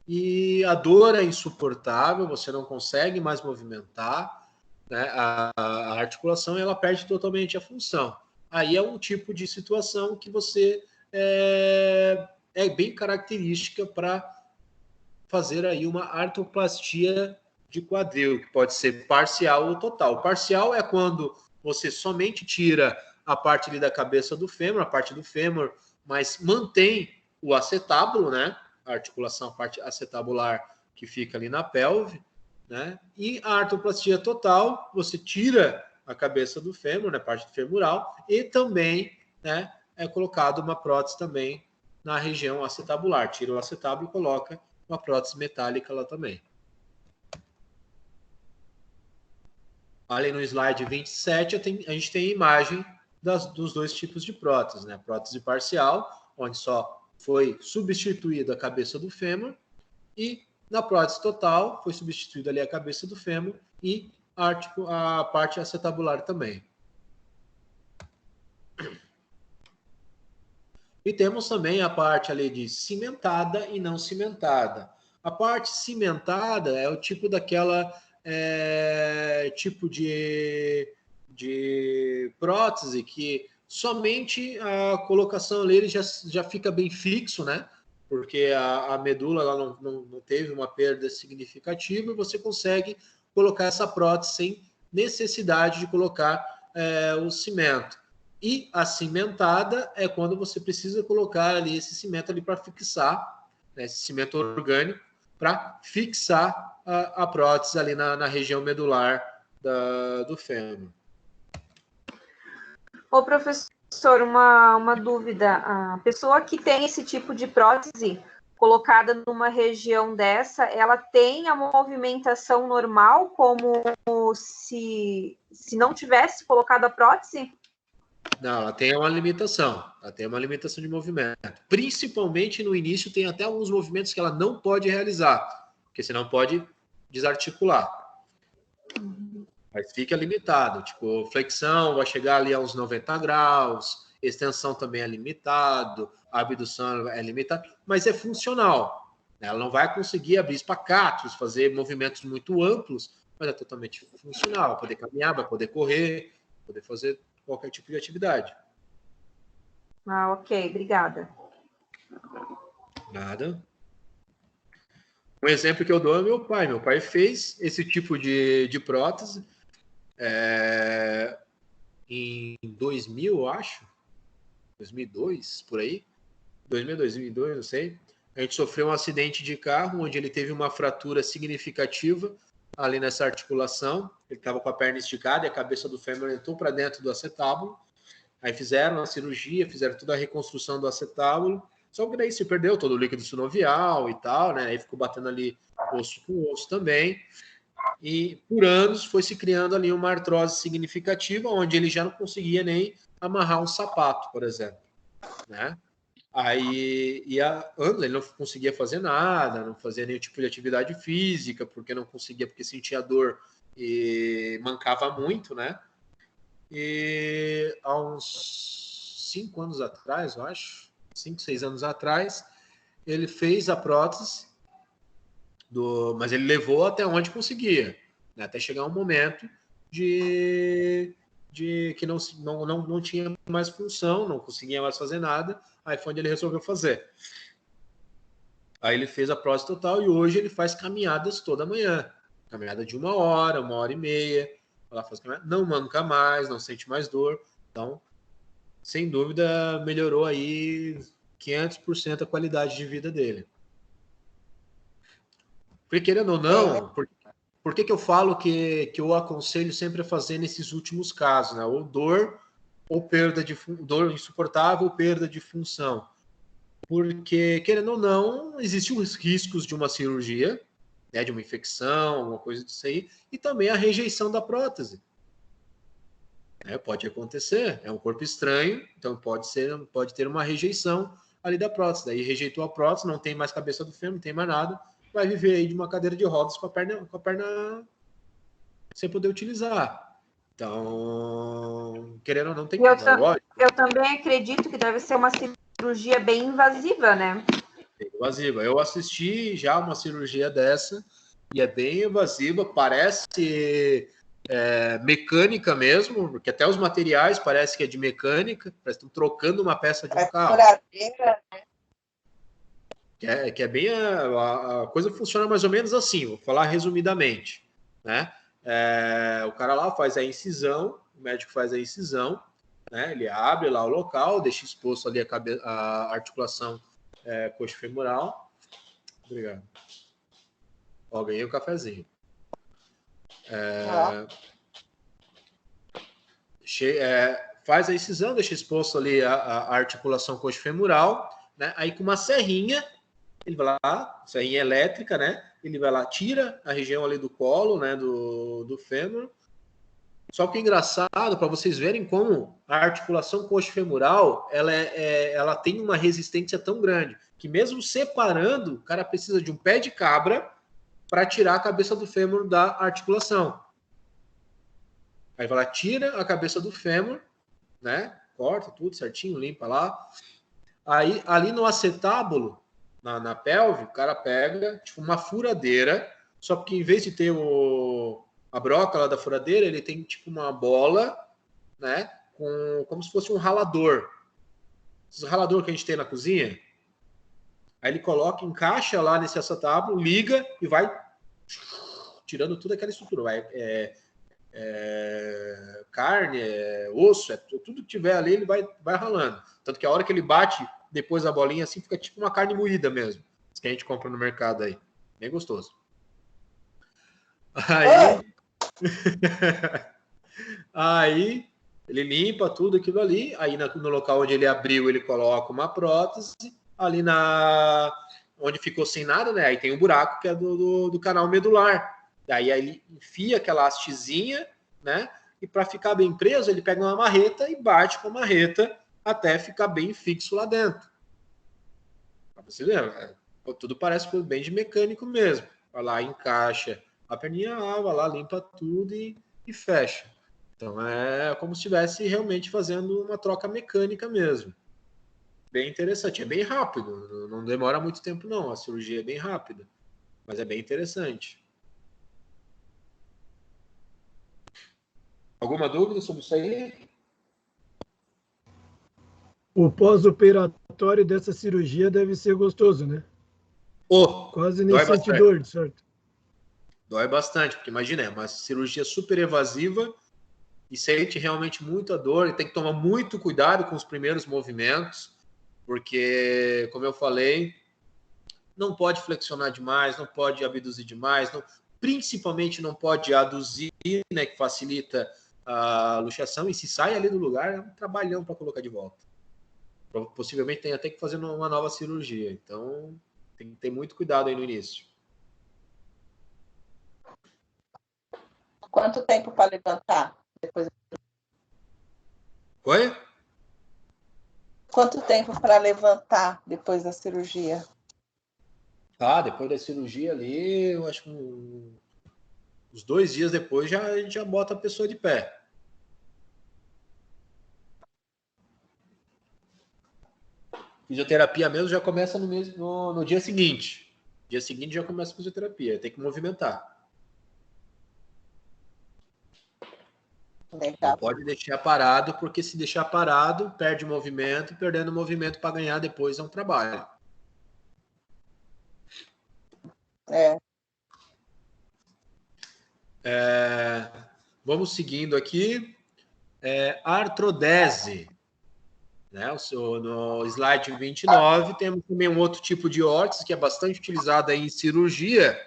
e a dor é insuportável, você não consegue mais movimentar, né, a articulação ela perde totalmente a função. Aí é um tipo de situação que você é bem característica para fazer aí uma artroplastia de quadril, que pode ser parcial ou total. Parcial é quando você somente tira a parte ali da cabeça do fêmur, a parte do fêmur, mas mantém o acetábulo, né? A articulação, a parte acetabular que fica ali na pelve, né? E a artroplastia total, você tira a cabeça do fêmur, né? Parte femoral, e também, né, é colocado uma prótese também na região acetabular. Tira o acetábulo e coloca uma prótese metálica lá também. Ali no slide 27, a gente tem a imagem dos dois tipos de prótese, né? A prótese parcial, onde só foi substituída a cabeça do fêmur, e na prótese total foi substituída ali a cabeça do fêmur e a parte acetabular também. E temos também a parte ali de cimentada e não cimentada. A parte cimentada é o tipo daquela tipo de prótese que somente a colocação dele já fica bem fixo, né? porque a medula ela não teve uma perda significativa, e você consegue colocar essa prótese sem necessidade de colocar o cimento. E a cimentada é quando você precisa colocar ali esse cimento ali para fixar, né, esse cimento orgânico, para fixar a prótese ali na região medular do fêmur. Ô, professor, uma dúvida. A pessoa que tem esse tipo de prótese colocada numa região dessa, ela tem a movimentação normal, como se não tivesse colocado a prótese? Não, ela tem uma limitação. Ela tem uma limitação de movimento. Principalmente no início, tem até alguns movimentos que ela não pode realizar, porque senão pode desarticular. Mas fica limitado. Tipo, flexão vai chegar ali a uns 90 graus, extensão também é limitado, a abdução é limitada, mas é funcional. Ela não vai conseguir abrir espacatos, fazer movimentos muito amplos, mas é totalmente funcional. Vai poder caminhar, vai poder correr, poder fazer qualquer tipo de atividade. Ah, ok, obrigada. Nada. Um exemplo que eu dou é meu pai. Meu pai fez esse tipo de prótese em 2000, eu acho. 2002, por aí. 2002, não sei. A gente sofreu um acidente de carro onde ele teve uma fratura significativa ali nessa articulação. Ele estava com a perna esticada e a cabeça do fêmur entrou para dentro do acetábulo. Aí fizeram a cirurgia, fizeram toda a reconstrução do acetábulo. Só que daí se perdeu todo o líquido sinovial e tal, né? Aí ficou batendo ali osso com osso também. E por anos foi se criando ali uma artrose significativa, onde ele já não conseguia nem amarrar um sapato, por exemplo, né? Aí ele não conseguia fazer nada, não fazia nenhum tipo de atividade física, porque não conseguia, porque sentia dor e mancava muito, né? E há uns 5 anos atrás, eu acho, 5, 6 anos atrás, ele fez a prótese, mas ele levou até onde conseguia, né? Até chegar um momento de que não tinha mais função, não conseguia mais fazer nada, aí foi onde ele resolveu fazer. Aí ele fez a prótese total e hoje ele faz caminhadas toda manhã, caminhada de 1 hora, 1 hora e meia, ela faz caminhada, não manca mais, não sente mais dor, então, sem dúvida, melhorou aí 500% a qualidade de vida dele. Porque, querendo ou não, por que eu falo que eu aconselho sempre a fazer nesses últimos casos, né? Ou dor, ou dor insuportável, ou perda de função. Porque, querendo ou não, existem os riscos de uma cirurgia, né? De uma infecção, alguma coisa disso aí, e também a rejeição da prótese. Pode acontecer, é um corpo estranho, então pode ter uma rejeição ali da prótese. Daí rejeitou a prótese, não tem mais cabeça do fêmur, não tem mais nada, vai viver aí de uma cadeira de rodas com a perna sem poder utilizar. Então, querendo ou não, tem que lógico. Eu também acredito que deve ser uma cirurgia bem invasiva, né? Bem invasiva. Eu assisti já uma cirurgia dessa e é bem invasiva, parece mecânica mesmo, porque até os materiais parece que é de mecânica, parece que estão trocando uma peça de um carro. Que é bem a coisa funciona mais ou menos assim, vou falar resumidamente, né? O cara lá faz a incisão, o médico faz a incisão, né? Ele abre lá o local, deixa exposto ali a articulação coxofemoral. Obrigado. Ó, ganhei o cafezinho. Faz a incisão, deixa exposto ali a articulação coxofemoral, né? Aí com uma serrinha, ele vai lá, serrinha elétrica, né? Ele vai lá, tira a região ali do colo, né? Do fêmur. Só que é engraçado, para vocês verem como a articulação coxofemoral, ela tem uma resistência tão grande, que mesmo separando, o cara precisa de um pé de cabra para tirar a cabeça do fêmur da articulação. Aí vai lá, tira a cabeça do fêmur, né? Corta tudo certinho, limpa lá. Aí, ali no acetábulo, na pelve, o cara pega tipo uma furadeira, só que em vez de ter a broca lá da furadeira, ele tem tipo uma bola, né? Como se fosse um ralador. Esse ralador que a gente tem na cozinha, Aí ele coloca, encaixa lá nesse acetábulo, liga e vai tirando toda aquela estrutura. Vai, carne, osso, tudo que tiver ali, ele vai ralando. Tanto que a hora que ele bate depois a bolinha, assim, fica tipo uma carne moída mesmo. Que a gente compra no mercado aí. Bem gostoso. Aí... aí ele limpa tudo aquilo ali. Aí no local onde ele abriu, ele coloca uma prótese. Ali onde ficou sem nada, né? Aí tem um buraco que é do canal medular. Daí ele enfia aquela hastezinha, né? E para ficar bem preso, ele pega uma marreta e bate com a marreta até ficar bem fixo lá dentro. Pra você ver, tudo parece bem de mecânico mesmo. Vai lá, encaixa a perninha, vai lá, limpa tudo e fecha. Então é como se estivesse realmente fazendo uma troca mecânica mesmo. Bem interessante, é bem rápido, não demora muito tempo não, a cirurgia é bem rápida, mas é bem interessante. Alguma dúvida sobre isso aí? O pós-operatório dessa cirurgia deve ser gostoso, né? Quase nem sente dor, certo? Dói bastante, porque imagina, é uma cirurgia super evasiva e sente realmente muita dor e tem que tomar muito cuidado com os primeiros movimentos, porque, como eu falei, não pode flexionar demais, não pode abduzir demais, principalmente não pode aduzir, né, que facilita a luxação, e se sai ali do lugar, é um trabalhão para colocar de volta. Possivelmente tem até que fazer uma nova cirurgia, então tem que ter muito cuidado aí no início. Quanto tempo para levantar depois? Oi? Quanto tempo para levantar depois da cirurgia? Depois da cirurgia ali, eu acho que uns 2 dias depois a gente já bota a pessoa de pé. Fisioterapia mesmo já começa no dia seguinte. No dia seguinte já começa a fisioterapia, tem que movimentar. Legal. Não pode deixar parado, porque se deixar parado, perde movimento, perdendo movimento para ganhar depois é um trabalho. Vamos seguindo aqui. Artrodese. Né? No slide 29, temos também um outro tipo de órtese que é bastante utilizado aí em cirurgia,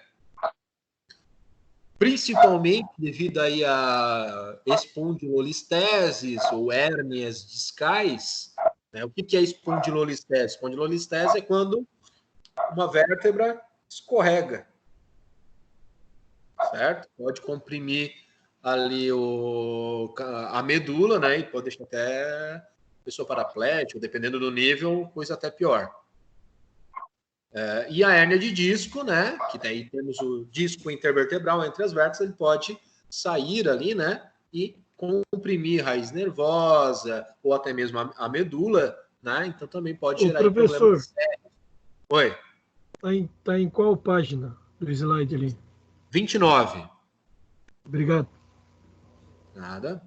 principalmente devido aí a espondilolisteses ou hérnias discais. Né? O que é espondilolistese? Espondilolistese é quando uma vértebra escorrega, certo? Pode comprimir ali a medula, né? E pode deixar até pessoa paraplégica, dependendo do nível, coisa até pior. E a hérnia de disco, né? Que daí temos o disco intervertebral entre as vértebras, ele pode sair ali, né? E comprimir raiz nervosa ou até mesmo a medula, né? Então também pode gerar problemas sérios. Oi. Tá em qual página do slide ali? 29. Obrigado. Nada.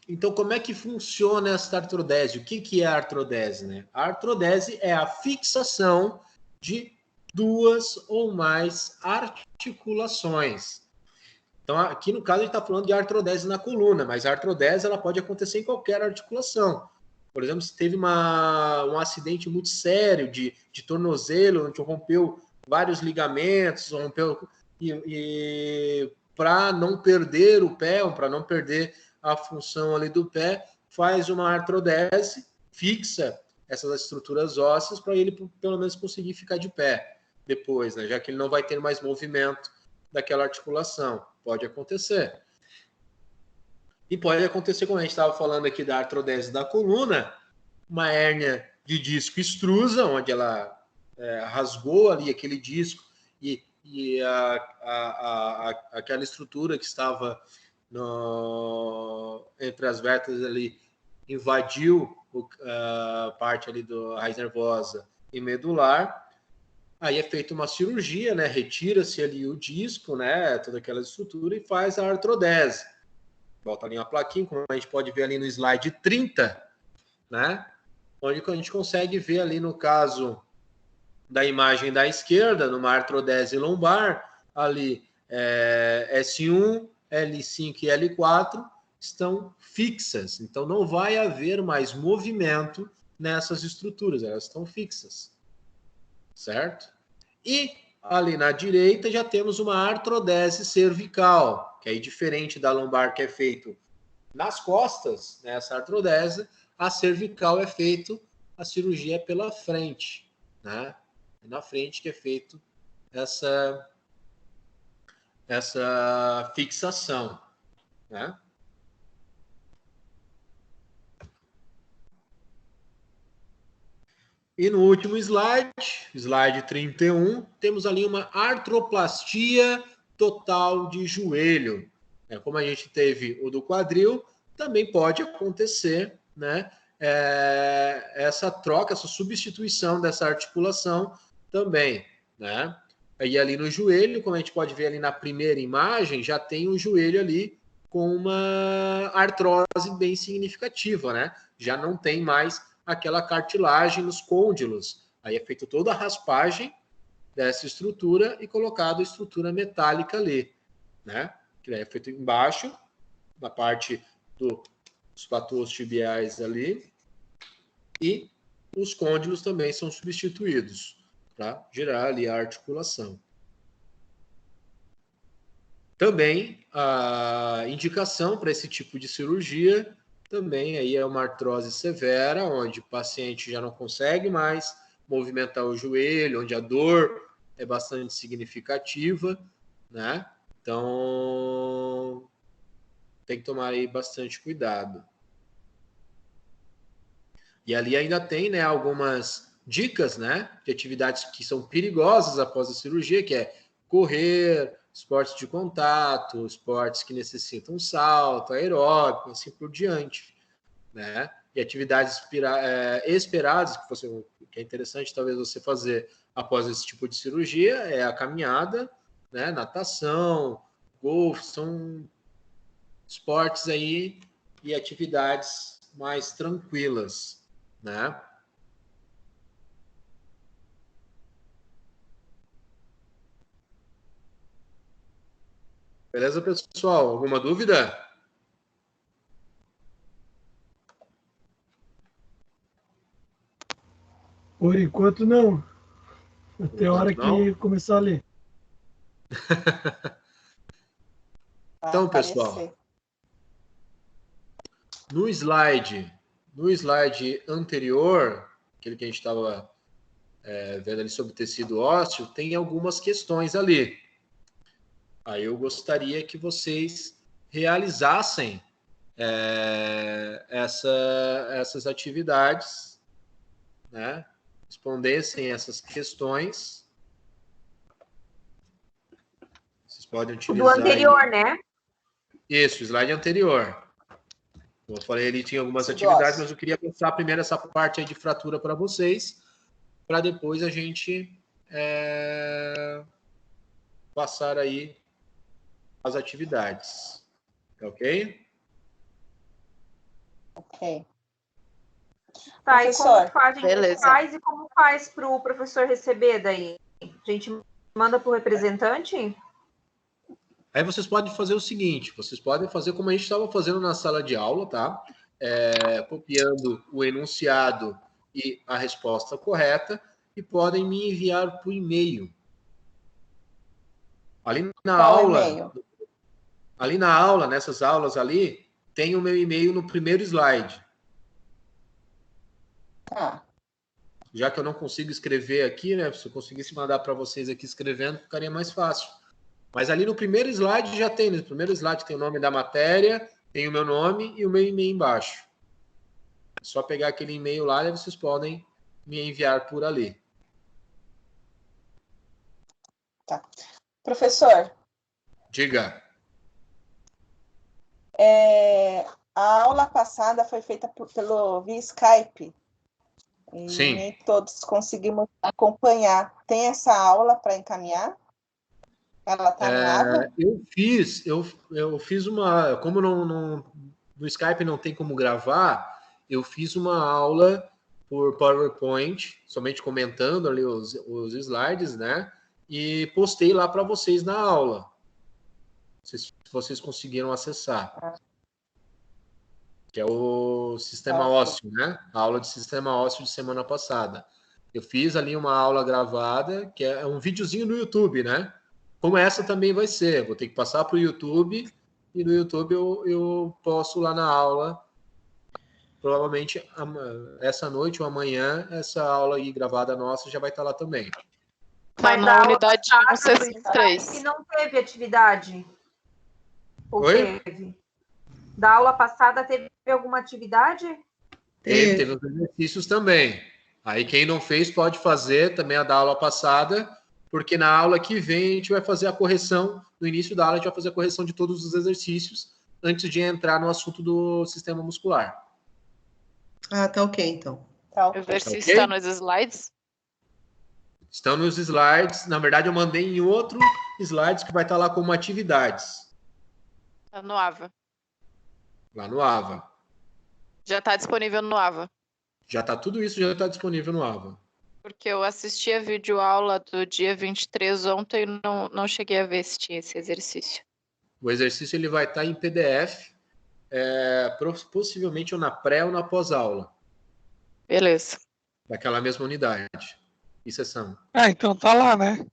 Então, como é que funciona essa artrodese? O que é a artrodese, né? A artrodese é a fixação de 2 ou mais articulações. Então, aqui no caso, a gente está falando de artrodese na coluna, mas a artrodese ela pode acontecer em qualquer articulação. Por exemplo, se teve um acidente muito sério de tornozelo, onde rompeu vários ligamentos, e para não perder o pé, ou para não perder a função ali do pé, faz uma artrodese, fixa essas estruturas ósseas para ele pelo menos conseguir ficar de pé depois, né? Já que ele não vai ter mais movimento daquela articulação. Pode acontecer. E pode acontecer, como a gente estava falando aqui da artrodese da coluna, uma hérnia de disco extrusa, onde ela rasgou ali aquele disco e aquela estrutura que estava entre as vértebras ali invadiu a parte ali da raiz nervosa e medular. Aí é feita uma cirurgia, né? Retira-se ali o disco, né? Toda aquela estrutura e faz a artrodese. Volta ali uma plaquinha, como a gente pode ver ali no slide 30, né? onde a gente consegue ver ali no caso da imagem da esquerda, numa artrodese lombar, ali S1, L5 e L4 estão fixas. Então, não vai haver mais movimento nessas estruturas, elas estão fixas. Certo? E ali na direita já temos uma artrodese cervical, que aí diferente da lombar que é feito nas costas, né, essa artrodese, a cervical é feito, a cirurgia é pela frente, né? É na frente que é feito essa fixação, né? E no último slide, slide 31, temos ali uma artroplastia total de joelho. Como a gente teve o do quadril, também pode acontecer, né, essa troca, essa substituição dessa articulação também, né? E ali no joelho, como a gente pode ver ali na primeira imagem, já tem o joelho ali com uma artrose bem significativa, né? Já não tem mais aquela cartilagem nos côndilos. Aí é feita toda a raspagem dessa estrutura e colocado a estrutura metálica ali, né? Que é feito embaixo, na parte dos platôs tibiais ali, e os côndilos também são substituídos para gerar ali a articulação. Também a indicação para esse tipo de cirurgia também aí é uma artrose severa, onde o paciente já não consegue mais movimentar o joelho, onde a dor é bastante significativa, né? Então, tem que tomar aí bastante cuidado. E ali ainda tem, né, algumas dicas, né, de atividades que são perigosas após a cirurgia, que é correr, esportes de contato, esportes que necessitam salto, aeróbico, assim por diante, né? E atividades esperadas, que é interessante talvez você fazer após esse tipo de cirurgia, é a caminhada, né, natação, golfe, são esportes aí e atividades mais tranquilas, né? Beleza, pessoal? Alguma dúvida? Por enquanto, não. Até a hora que começar a ler. Então, pessoal, no slide anterior, aquele que a gente estava vendo ali sobre tecido ósseo, tem algumas questões ali. Aí eu gostaria que vocês realizassem essas atividades, né? Respondessem essas questões. Vocês podem utilizar... Do anterior, aí, né? Isso, o slide anterior. Como eu falei, ele tinha algumas atividades, mas eu queria passar primeiro essa parte aí de fratura para vocês, para depois a gente passar aí as atividades. Ok? Ok. Tá, professor, e como faz, e como faz para o professor receber daí? A gente manda para o representante? Aí vocês podem fazer o seguinte, vocês podem fazer como a gente estava fazendo na sala de aula, tá? Copiando o enunciado e a resposta correta, e podem me enviar por e-mail. Ali na aula, nessas aulas ali, tem o meu e-mail no primeiro slide. Tá. Já que eu não consigo escrever aqui, né? Se eu conseguisse mandar para vocês aqui escrevendo, ficaria mais fácil. Mas ali no primeiro slide já tem. No primeiro slide tem o nome da matéria, tem o meu nome e o meu e-mail embaixo. É só pegar aquele e-mail lá e vocês podem me enviar por ali. Tá. Professor. Diga. A aula passada foi feita via Skype. E sim. Nem todos conseguimos acompanhar. Tem essa aula para encaminhar? Ela está no ar? Eu fiz uma... Como no Skype não tem como gravar, eu fiz uma aula por PowerPoint, somente comentando ali os slides, né? E postei lá para vocês na aula. Não sei se vocês conseguiram acessar. Que é o sistema ósseo, né? A aula de sistema ósseo de semana passada. Eu fiz ali uma aula gravada, que é um videozinho no YouTube, né? Como essa também vai ser. Vou ter que passar para o YouTube, e no YouTube eu posto lá na aula. Provavelmente essa noite ou amanhã, essa aula aí gravada nossa já vai estar lá também. Tá na unidade 1, sessão 3. E não teve atividade? Ou Oi? teve? Da aula passada teve alguma atividade? Teve os exercícios também. Aí quem não fez pode fazer também a da aula passada, porque na aula que vem a gente vai fazer a correção, no início da aula a gente vai fazer a correção de todos os exercícios antes de entrar no assunto do sistema muscular. Ah, tá ok, então. Tá, O exercício está nos slides? Estão nos slides. Na verdade, eu mandei em outro slides que vai estar lá como atividades. Tá no AVA. Lá no AVA. Já está disponível no AVA. Já está tudo isso, já está disponível no AVA. Porque eu assisti a videoaula do dia 23 ontem e não cheguei a ver se tinha esse exercício. O exercício ele vai estar em PDF, possivelmente ou na pré ou na pós-aula. Beleza. Daquela mesma unidade. E sessão. Ah, então tá lá, né?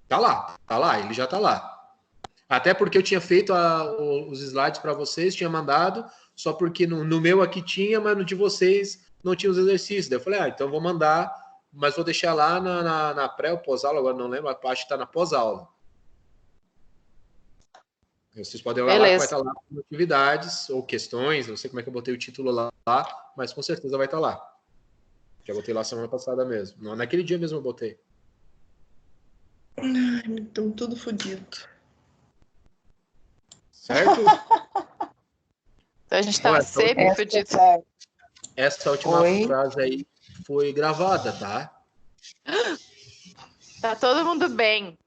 Tá lá, ele já tá lá. Até porque eu tinha feito os slides para vocês, tinha mandado, só porque no meu aqui tinha, mas no de vocês não tinha os exercícios. Daí eu falei, então eu vou mandar, mas vou deixar lá na pré ou pós-aula, agora não lembro, acho que tá na pós-aula. Vocês podem olhar lá que vai estar lá com atividades ou questões, não sei como é que eu botei o título lá, mas com certeza vai estar lá. Já botei lá semana passada mesmo. Não, naquele dia mesmo eu botei. Estão tudo fodido. Certo? Então a gente tá sempre fodido. Essa última frase aí foi gravada, tá? Tá todo mundo bem.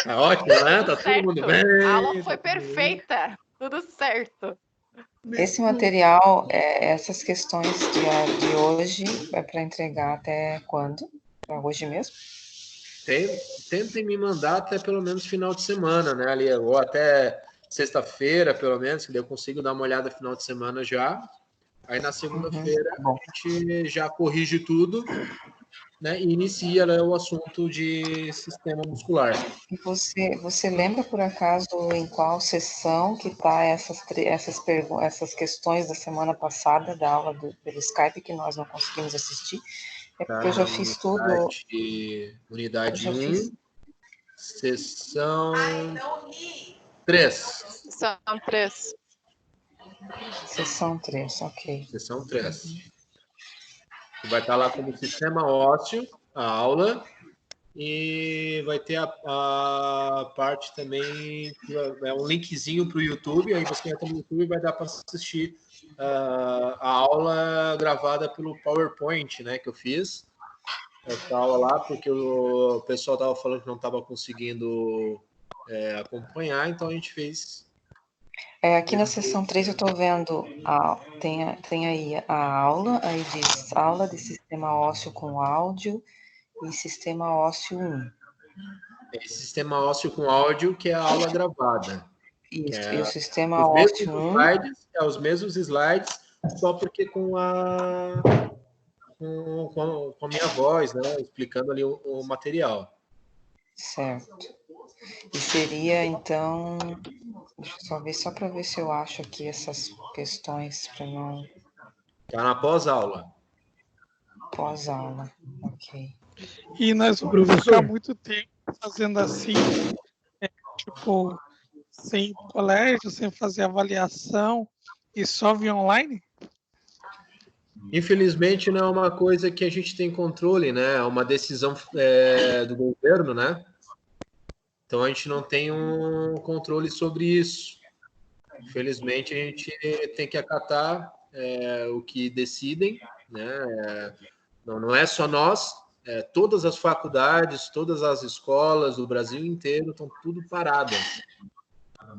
Tá ótimo, né? Tá todo mundo bem. A aula foi perfeita. Tudo certo. Esse material, essas questões de hoje, é para entregar até quando? Para hoje mesmo? Tentem me mandar até pelo menos final de semana, né? Ali, ou até sexta-feira, pelo menos, que daí eu consigo dar uma olhada final de semana já. Aí na segunda-feira a gente já corrige tudo, né? E inicia, né, o assunto de sistema muscular. E você lembra, por acaso, em qual sessão que está essas questões da semana passada, da aula pelo Skype, que nós não conseguimos assistir? É porque eu já fiz tudo. Unidade 1, sessão 3. Sessão 3. Sessão 3, ok. Sessão 3. Vai estar lá como sistema ósseo, a aula, e vai ter a parte também, é um linkzinho para o YouTube, aí você entra no YouTube e vai dar para assistir a aula gravada pelo PowerPoint, né, que eu fiz. Essa aula lá, porque o pessoal estava falando que não estava conseguindo acompanhar, então a gente fez. Aqui na sessão 3 eu estou vendo, tem aí a aula, aí diz aula de sistema ósseo com áudio e sistema ósseo 1. Esse sistema ósseo com áudio que é a aula gravada. Isso, e o sistema ósseo 1... os mesmos slides, só porque com a minha voz, né, explicando ali o material. Certo. E seria, então... Deixa eu só ver, só para ver se eu acho aqui essas questões para não... Tá na pós-aula. Pós-aula, ok. E nós vamos ficar muito tempo fazendo assim, tipo, sem colégio, sem fazer avaliação e só via online? Infelizmente não é uma coisa que a gente tem controle, né? É uma decisão do governo, né? Então a gente não tem um controle sobre isso. Infelizmente a gente tem que acatar o que decidem, né? Não é só nós, todas as faculdades, todas as escolas do Brasil inteiro estão tudo paradas,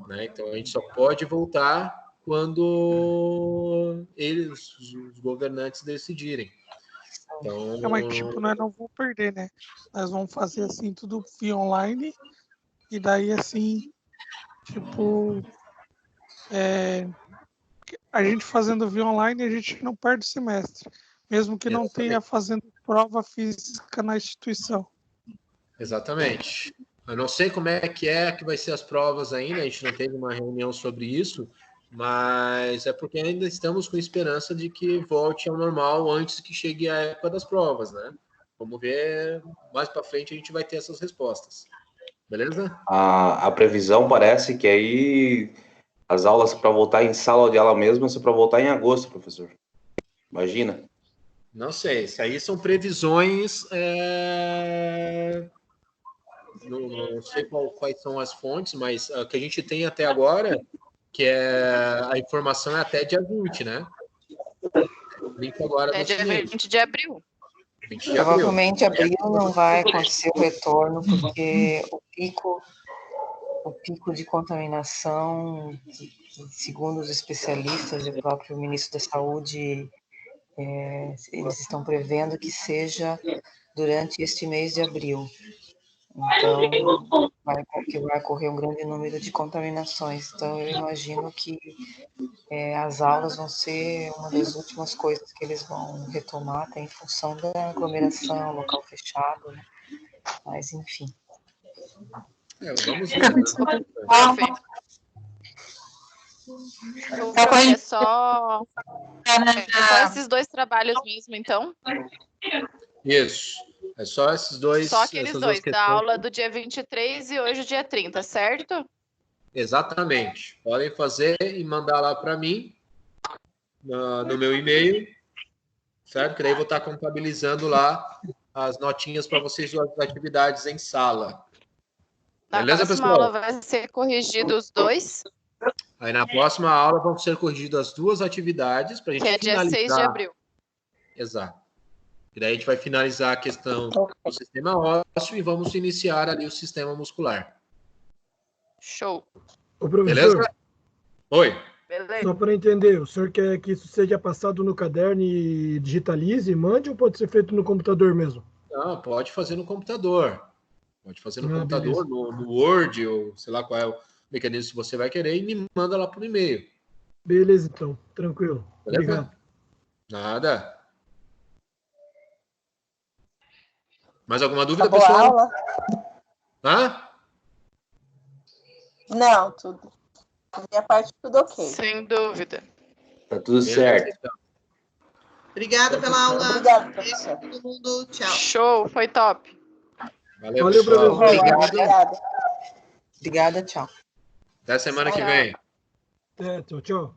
né? Então a gente só pode voltar quando eles, os governantes, decidirem. Então, Mas tipo, nós não vamos perder, né? Nós vamos fazer assim tudo via online e daí assim, tipo, a gente fazendo via online a gente não perde o semestre, mesmo que não tenha fazendo prova física na instituição. Exatamente. Eu não sei como é que vai ser as provas ainda, a gente não teve uma reunião sobre isso, mas é porque ainda estamos com esperança de que volte ao normal antes que chegue a época das provas, né? Vamos ver, mais para frente a gente vai ter essas respostas. Beleza? A previsão parece que aí as aulas para voltar em sala de aula mesmo são para voltar em agosto, professor. Imagina. Não sei, isso aí são previsões. Não sei quais são as fontes, mas o que a gente tem até agora, que a informação é até dia 20, né? 20 agora É dia 20 de abril. 20 de abril. Provavelmente abril não vai acontecer o retorno, porque o pico de contaminação, segundo os especialistas e o próprio ministro da Saúde, eles estão prevendo que seja durante este mês de abril. Então, vai ocorrer um grande número de contaminações. Então, eu imagino que as aulas vão ser uma das últimas coisas que eles vão retomar, até em função da aglomeração, local fechado, né? Mas, enfim. Vamos ver. Perfeito. É só esses dois trabalhos mesmo, então? Isso. É só esses dois. Só aqueles dois, da aula do dia 23 e hoje dia 30, certo? Exatamente. Podem fazer e mandar lá para mim, no meu e-mail, certo? Que daí eu vou estar contabilizando lá as notinhas para vocês das atividades em sala. Beleza, na próxima aula vai ser corrigido os dois. Aí na próxima aula vão ser corrigidas as duas atividades para a gente finalizar. Que é dia 6 de abril. Exato. E daí a gente vai finalizar a questão do sistema ósseo e vamos iniciar ali o sistema muscular. Show. Ô, professor. Beleza? Oi. Beleza. Só para entender, o senhor quer que isso seja passado no caderno e digitalize e mande ou pode ser feito no computador mesmo? Não, pode fazer no computador. Pode fazer no computador, no Word, ou sei lá qual é o mecanismo que você vai querer, e me manda lá por e-mail. Beleza, então. Tranquilo. Beleza? Obrigado. Nada. Mais alguma dúvida, Acabou pessoal? a aula? Hã? Não, tudo. A minha parte, tudo ok. Sem dúvida. Tá tudo certo. Obrigada pela aula. Obrigada, professor. Todo mundo, tchau. Show, foi top. Valeu, Valeu, pessoal. professor. Obrigada. Obrigada, tchau. Até semana que vem. Tchau. Tchau.